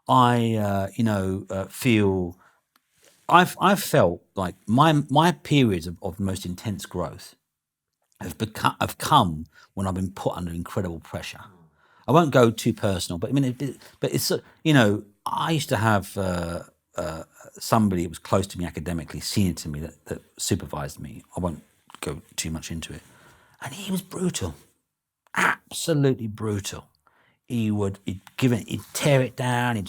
[SPEAKER 2] I've felt like my periods of most intense growth have come when I've been put under incredible pressure. I won't go too personal, but I mean, but it's I used to have somebody that was close to me academically, senior to me, that supervised me. I won't go too much into it, and he was brutal, absolutely brutal. He'd tear it down,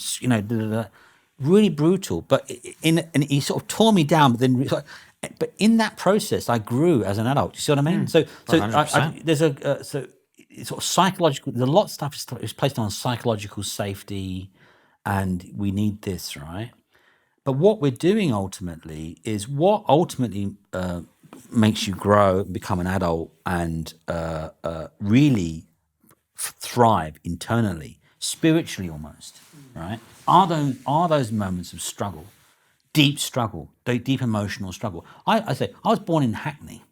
[SPEAKER 2] really brutal. But and he sort of tore me down. But then, but in that process, I grew as an adult. Do you see what I mean? So there's it's sort of psychological. There's a lot of stuff is placed on psychological safety, and we need this, right? But what we're doing ultimately is what ultimately makes you grow and become an adult and really thrive internally, spiritually almost, right? Are those moments of struggle, deep emotional struggle? I say I was born in Hackney.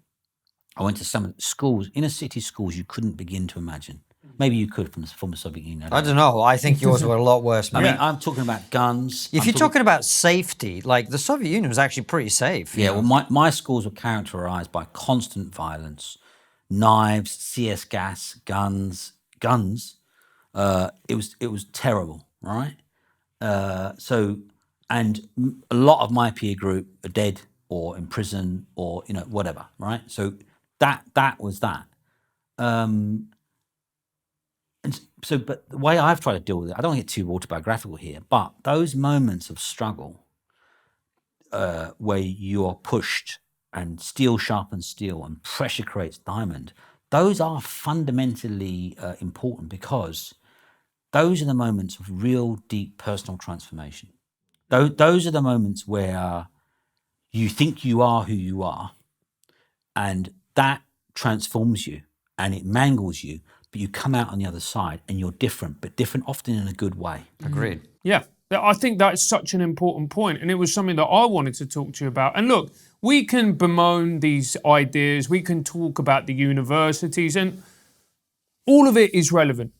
[SPEAKER 2] I went to some schools, inner city schools you couldn't begin to imagine. Maybe you could from the former Soviet Union.
[SPEAKER 1] I don't know. I think yours were a lot worse.
[SPEAKER 2] I mean, I'm talking about guns.
[SPEAKER 1] If you're talking about safety, like the Soviet Union was actually pretty safe.
[SPEAKER 2] Yeah, well, my schools were characterized by constant violence, knives, CS gas, guns. It was terrible, right? And a lot of my peer group are dead or in prison or whatever, right? So that was that. But the way I've tried to deal with it, I don't want to get too autobiographical here, but those moments of struggle where you are pushed and steel sharpens steel and pressure creates diamond, those are fundamentally important, because those are the moments of real deep personal transformation. Those are the moments where you think you are who you are, and that transforms you and it mangles you, but you come out on the other side and you're different, but different often in a good way.
[SPEAKER 1] Agreed.
[SPEAKER 3] Yeah, I think that's such an important point, and it was something that I wanted to talk to you about. And look, we can bemoan these ideas, we can talk about the universities, and all of it is relevant.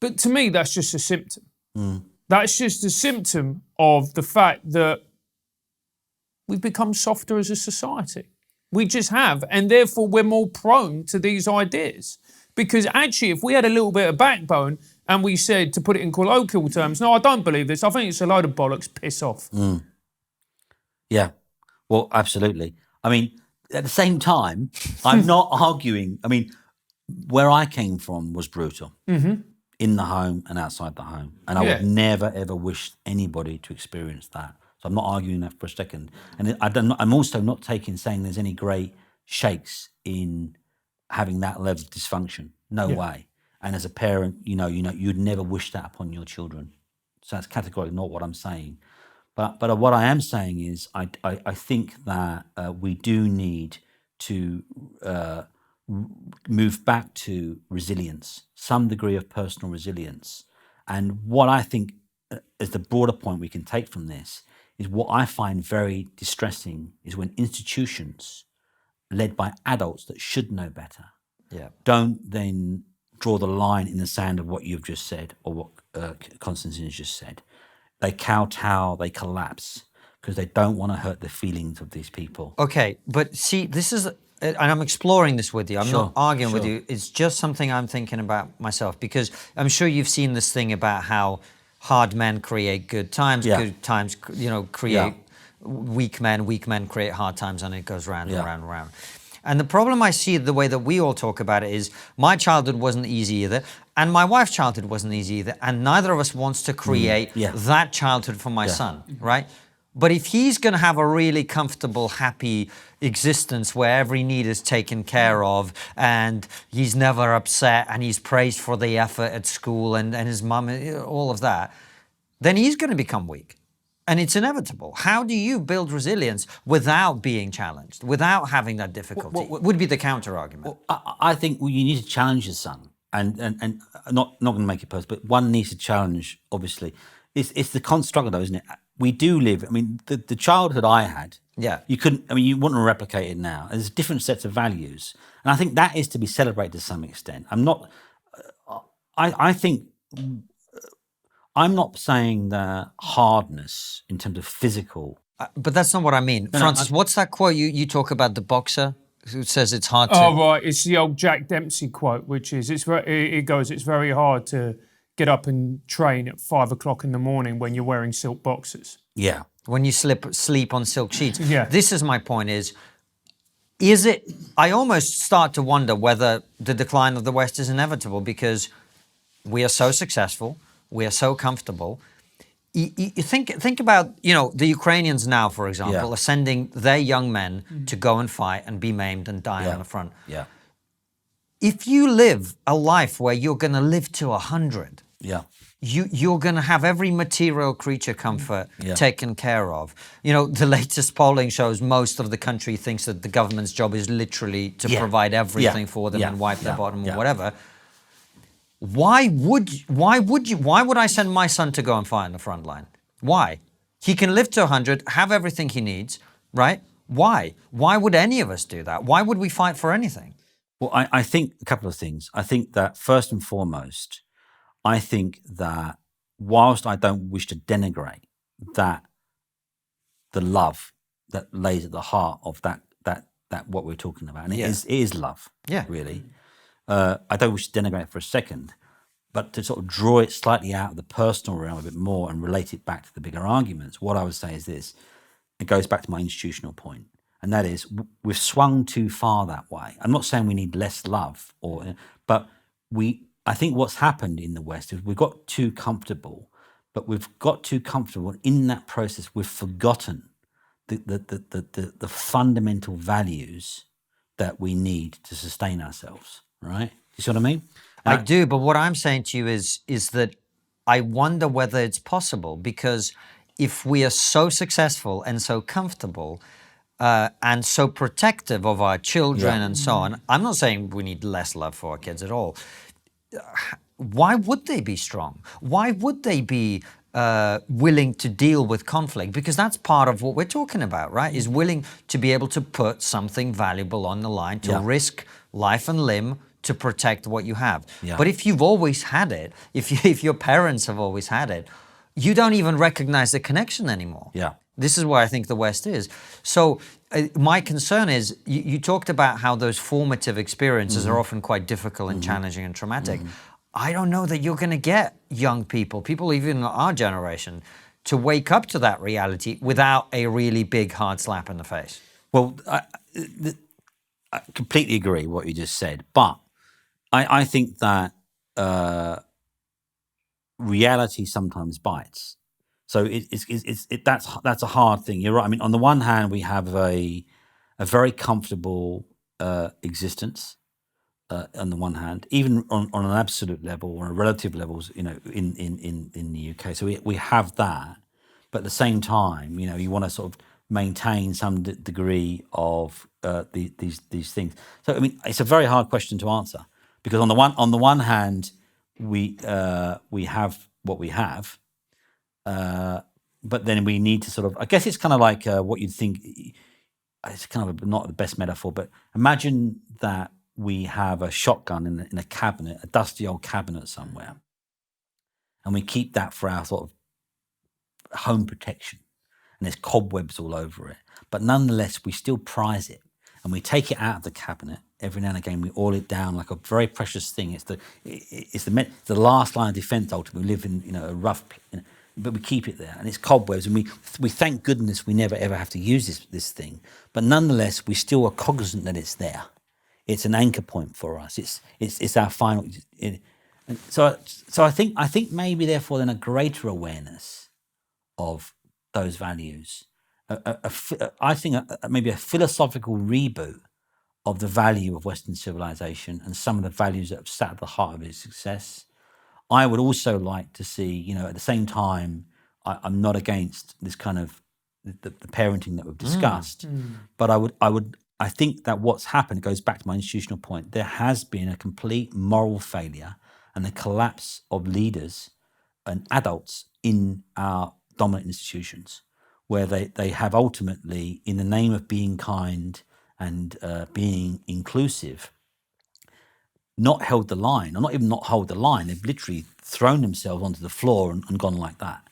[SPEAKER 3] But to me, that's just a symptom. That's just a symptom of the fact that we've become softer as a society. We just have, and therefore we're more prone to these ideas. Because actually, if we had a little bit of backbone and we said, to put it in colloquial terms, no, I don't believe this, I think it's a load of bollocks, piss off.
[SPEAKER 2] Yeah, well, absolutely. I mean, at the same time, I'm not arguing. I mean, where I came from was brutal. In the home and outside the home. And I would never, ever wish anybody to experience that. So I'm not arguing that for a second. And I'm also not saying there's any great shakes in having that level of dysfunction. No way. And as a parent, you'd never wish that upon your children. So that's categorically not what I'm saying. But what I am saying is I think that we do need to move back to resilience, some degree of personal resilience. And what I think is the broader point we can take from this is what I find very distressing is when institutions led by adults that should know better don't then draw the line in the sand of what you've just said or what Konstantin has just said. They kowtow, they collapse because they don't want to hurt the feelings of these people.
[SPEAKER 1] Okay, but see, this is, and I'm exploring this with you. I'm not arguing with you. It's just something I'm thinking about myself because I'm sure you've seen this thing about how hard men create good times, good times, create weak men create hard times, and it goes round and round and round. And the problem I see, the way that we all talk about it, is my childhood wasn't easy either, and my wife's childhood wasn't easy either, and neither of us wants to create that childhood for my son, right? But if he's going to have a really comfortable, happy existence where every need is taken care of and he's never upset and he's praised for the effort at school and his mum, all of that, then he's going to become weak. And it's inevitable. How do you build resilience without being challenged, without having that difficulty? Would be the counter argument.
[SPEAKER 2] Well, I think you need to challenge your son, and not going to make it personal, but one needs to challenge. Obviously, it's the constant struggle, though, isn't it? We do live. I mean, the childhood I had. You couldn't. I mean, you wouldn't replicate it now. There's different sets of values, and I think that is to be celebrated to some extent. I'm not. I think. I'm not saying that hardness in terms of physical.
[SPEAKER 1] But that's not what I mean. Francis, what's that quote you talk about the boxer who says it's hard to...
[SPEAKER 3] Oh, right. It's the old Jack Dempsey quote, which is, it's very hard to get up and train at 5 o'clock in the morning when you're wearing silk boxers.
[SPEAKER 2] Yeah.
[SPEAKER 1] When you sleep on silk sheets.
[SPEAKER 3] Yeah.
[SPEAKER 1] This is my point is it... I almost start to wonder whether the decline of the West is inevitable because we are so successful. We are so comfortable. You think about, the Ukrainians now, for example, are sending their young men to go and fight and be maimed and die on the front.
[SPEAKER 2] Yeah.
[SPEAKER 1] If you live a life where you're going to live to 100, you're going to have every material creature comfort taken care of. The latest polling shows most of the country thinks that the government's job is literally to provide everything for them and wipe their bottom or whatever. Why would I send my son to go and fight on the front line? Why? He can live to 100, have everything he needs, right? Why? Why would any of us do that? Why would we fight for anything?
[SPEAKER 2] Well, I think a couple of things. I think that first and foremost, I think that whilst I don't wish to denigrate that the love that lays at the heart of that what we're talking about, and it is love, really. I don't wish to denigrate it for a second, but to sort of draw it slightly out of the personal realm a bit more and relate it back to the bigger arguments, what I would say is this. It goes back to my institutional point, and that is we've swung too far that way. I'm not saying we need less love, but I think what's happened in the West is we've got too comfortable, but we've got too comfortable. In that process, we've forgotten the fundamental values that we need to sustain ourselves. Right? You see what I mean?
[SPEAKER 1] I do, but what I'm saying to you is that I wonder whether it's possible because if we are so successful and so comfortable and so protective of our children and so on, I'm not saying we need less love for our kids at all. Why would they be strong? Why would they be willing to deal with conflict? Because that's part of what we're talking about, right? Is willing to be able to put something valuable on the line, to risk life and limb to protect what you have. But if you've always had it, if your parents have always had it, you don't even recognize the connection anymore. This is where I think the West is. So my concern is, you talked about how those formative experiences are often quite difficult and challenging and traumatic. I don't know that you're going to get young people even our generation, to wake up to that reality without a really big hard slap in the face.
[SPEAKER 2] Well, I completely agree with what you just said, but I think that reality sometimes bites. So that's a hard thing. You're right. I mean, on the one hand, we have a very comfortable existence on the one hand, even on an absolute level or a relative levels, in the UK. So we have that, but at the same time, you want to sort of maintain some degree of these things. So I mean, it's a very hard question to answer, because on the one hand, we have what we have, but then we need to sort of, I guess it's kind of like what you'd think. It's kind of not the best metaphor, but imagine that we have a shotgun in a cabinet, a dusty old cabinet somewhere, and we keep that for our sort of home protection, and there's cobwebs all over it, but nonetheless we still prize it, and we take it out of the cabinet every now and again. We oil it down like a very precious thing. It's the last line of defense. Ultimately, we live in a rough, but we keep it there, and it's cobwebs, and we thank goodness we never ever have to use this thing, but nonetheless we still are cognizant that it's there. It's an anchor point for us. It's our final. So I think maybe therefore then a greater awareness of those values. I think maybe a philosophical reboot of the value of Western civilization and some of the values that have sat at the heart of its success. I would also like to see, at the same time, I'm not against this kind of the parenting that we've discussed, but I think that what's happened, goes back to my institutional point, there has been a complete moral failure and the collapse of leaders and adults in our dominant institutions, where they have ultimately, in the name of being kind and being inclusive, not held the line, or not even not hold the line. They've literally thrown themselves onto the floor and gone like that.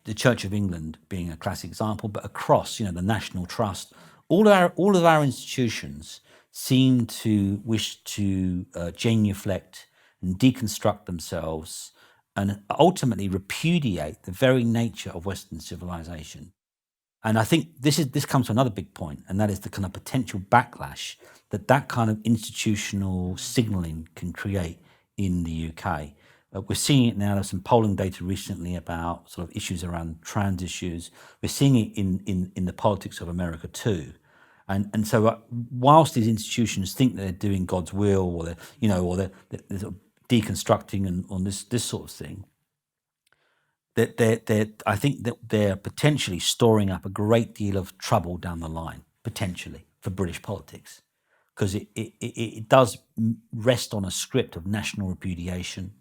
[SPEAKER 2] The Church of England being a classic example, but across, the National Trust, all of our institutions seem to wish to genuflect and deconstruct themselves and ultimately repudiate the very nature of Western civilization. And I think this comes to another big point, and that is the kind of potential backlash that kind of institutional signalling can create in the UK. We're seeing it now. There's some polling data recently about sort of issues around trans issues. We're seeing it in the politics of America too. And so whilst these institutions think that they're doing God's will, or they're sort of deconstructing and on this sort of thing, I think that they're potentially storing up a great deal of trouble down the line, potentially, for British politics, because it does rest on a script of national repudiation,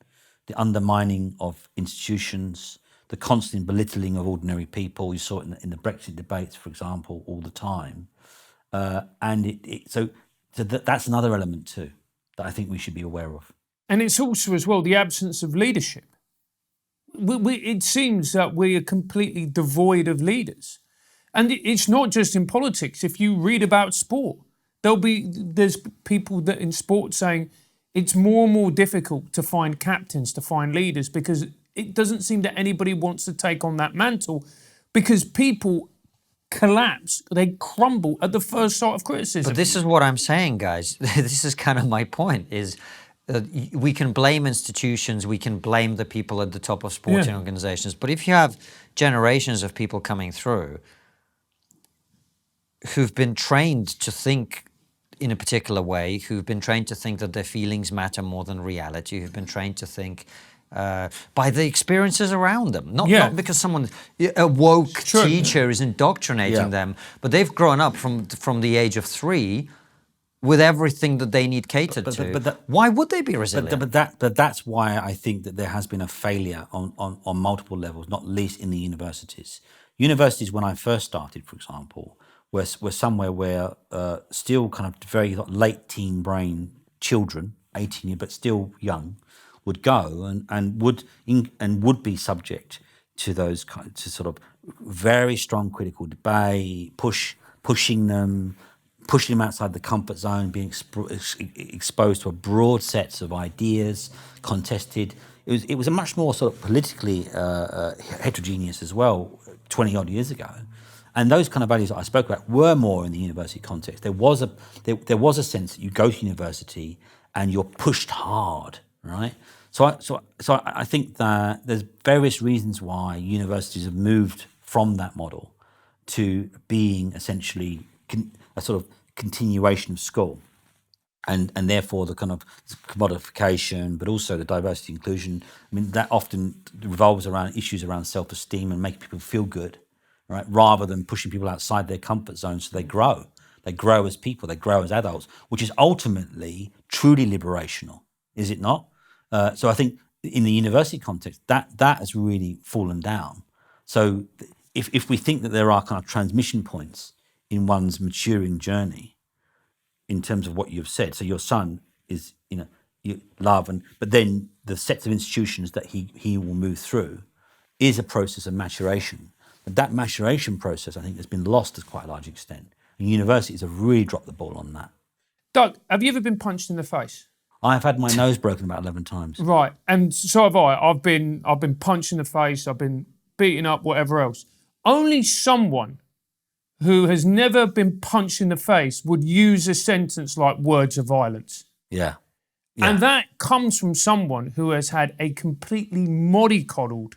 [SPEAKER 2] the undermining of institutions, the constant belittling of ordinary people. You saw it in the Brexit debates, for example, all the time. So that's another element too that I think we should be aware of.
[SPEAKER 3] And it's also as well the absence of leadership. It seems that we are completely devoid of leaders. And it's not just in politics. If you read about sport, there's people that in sport saying it's more and more difficult to find captains, to find leaders, because it doesn't seem that anybody wants to take on that mantle, because people collapse, they crumble at the first sight of criticism.
[SPEAKER 1] But this is what I'm saying, guys. This is kind of my point, is we can blame institutions, we can blame the people at the top of sporting organizations, but if you have generations of people coming through who've been trained to think in a particular way, who've been trained to think that their feelings matter more than reality, who've been trained to think by the experiences around them, not because a woke teacher is indoctrinating them, but they've grown up from the age of 3 with everything that they need catered to. Why would they be resilient?
[SPEAKER 2] But that's why I think that there has been a failure on multiple levels, not least in the universities. Universities, when I first started, for example, were somewhere where still kind of very late teen brain children, 18 but still young, would go and would be subject to those to sort of very strong critical debate, pushing them outside the comfort zone, being exposed to a broad sets of ideas, contested. It was a much more sort of politically heterogeneous as well, 20 odd years ago. And those kind of values that I spoke about were more in the university context. There was a sense that you go to university and you're pushed hard, right? So I think that there's various reasons why universities have moved from that model to being essentially a sort of continuation of school. and therefore the kind of commodification, but also the diversity inclusion. I mean, that often revolves around issues around self-esteem and making people feel good, right? Rather than pushing people outside their comfort zone so they grow. They grow as people, they grow as adults, which is ultimately truly liberational, is it not? So I think in the university context, that has really fallen down. So if we think that there are kind of transmission points in one's maturing journey, in terms of what you've said, so your son is, you love, but then the sets of institutions that he will move through is a process of maturation. But that maturation process, I think, has been lost to quite a large extent. And universities have really dropped the ball on that.
[SPEAKER 3] Doug, have you ever been punched in the face?
[SPEAKER 2] I've had my nose broken about 11 times.
[SPEAKER 3] Right, and so have I. I've been punched in the face, I've been beaten up, whatever else. Only someone who has never been punched in the face would use a sentence like words of violence.
[SPEAKER 2] Yeah.
[SPEAKER 3] And that comes from someone who has had a completely mollycoddled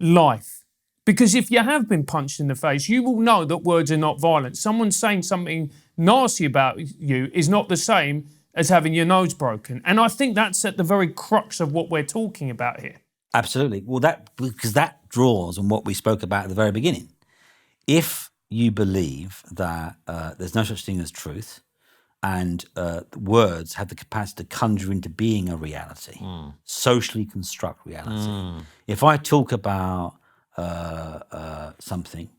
[SPEAKER 3] life. Because if you have been punched in the face, you will know that words are not violent. Someone saying something nasty about you is not the same as having your nose broken. And I think that's at the very crux of what we're talking about here.
[SPEAKER 2] Absolutely. Well, because that draws on what we spoke about at the very beginning. If you believe that there's no such thing as truth, and words have the capacity to conjure into being a reality, socially construct reality. If I talk about something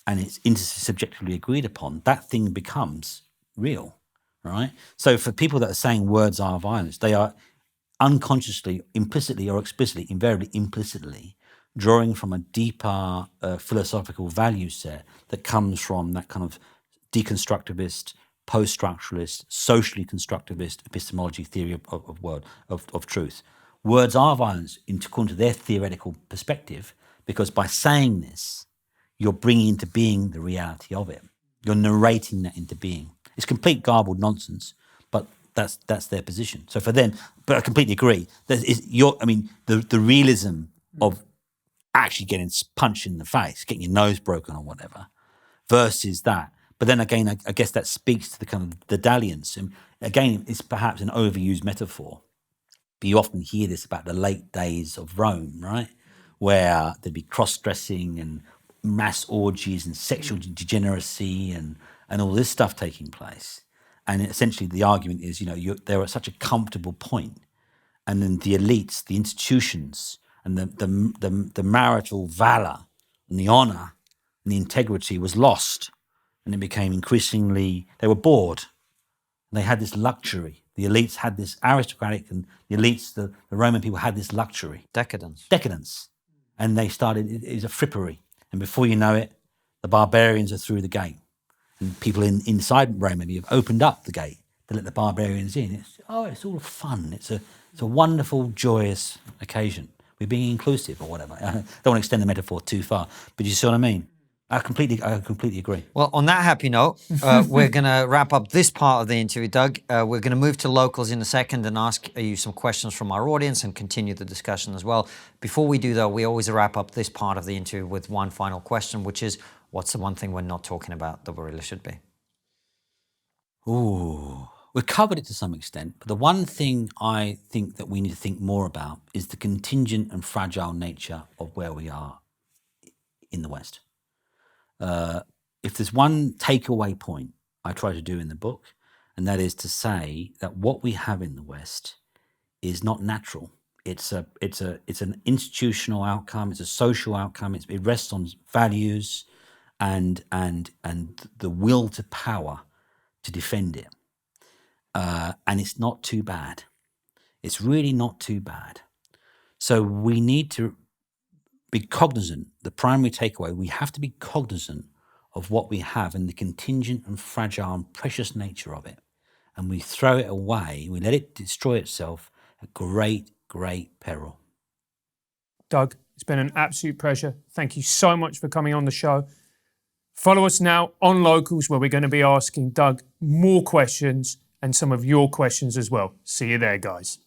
[SPEAKER 2] and it's intersubjectively agreed upon, that thing becomes real, right? So for people that are saying words are violence, they are unconsciously, implicitly or explicitly, invariably implicitly, drawing from a deeper philosophical value set that comes from that kind of deconstructivist, post-structuralist, socially constructivist epistemology theory of truth. Words are violence according to their theoretical perspective, because by saying this, you're bringing into being the reality of it. You're narrating that into being. It's complete garbled nonsense, but that's their position. So for them, but I completely agree. The realism of actually getting punched in the face, getting your nose broken or whatever, versus that. But then again, I guess that speaks to the kind of the dalliance. And again, it's perhaps an overused metaphor, but you often hear this about the late days of Rome, right? Where there'd be cross-dressing and mass orgies and sexual degeneracy and all this stuff taking place. And essentially the argument is, they're at such a comfortable point, and then the elites, the institutions, and the marital valor and the honor and the integrity was lost. And it became increasingly, they were bored. They had this luxury. The elites had this aristocratic, and the elites, the Roman people had this luxury. Decadence. And they started, it was a frippery. And before you know it, the barbarians are through the gate. And people inside Rome maybe have opened up the gate to let the barbarians in. It's all fun. It's a wonderful, joyous occasion. We're being inclusive or whatever. I don't want to extend the metaphor too far, but you see what I mean? I completely agree.
[SPEAKER 1] Well, on that happy note, we're going to wrap up this part of the interview, Doug. We're going to move to locals in a second and ask you some questions from our audience and continue the discussion as well. Before we do, though, we always wrap up this part of the interview with one final question, which is, what's the one thing we're not talking about that we really should be?
[SPEAKER 2] Ooh, we've covered it to some extent, but the one thing I think that we need to think more about is the contingent and fragile nature of where we are in the West. If there's one takeaway point I try to do in the book, and that is to say that what we have in the West is not natural. It's an institutional outcome. It's a social outcome. It rests on values and the will to power to defend it. And it's not too bad. It's really not too bad. So we need to be cognizant, the primary takeaway, we have to be cognizant of what we have and the contingent and fragile and precious nature of it. And we throw it away, we let it destroy itself at great, great peril.
[SPEAKER 3] Doug, it's been an absolute pleasure. Thank you so much for coming on the show. Follow us now on Locals, where we're going to be asking Doug more questions and some of your questions as well. See you there, guys.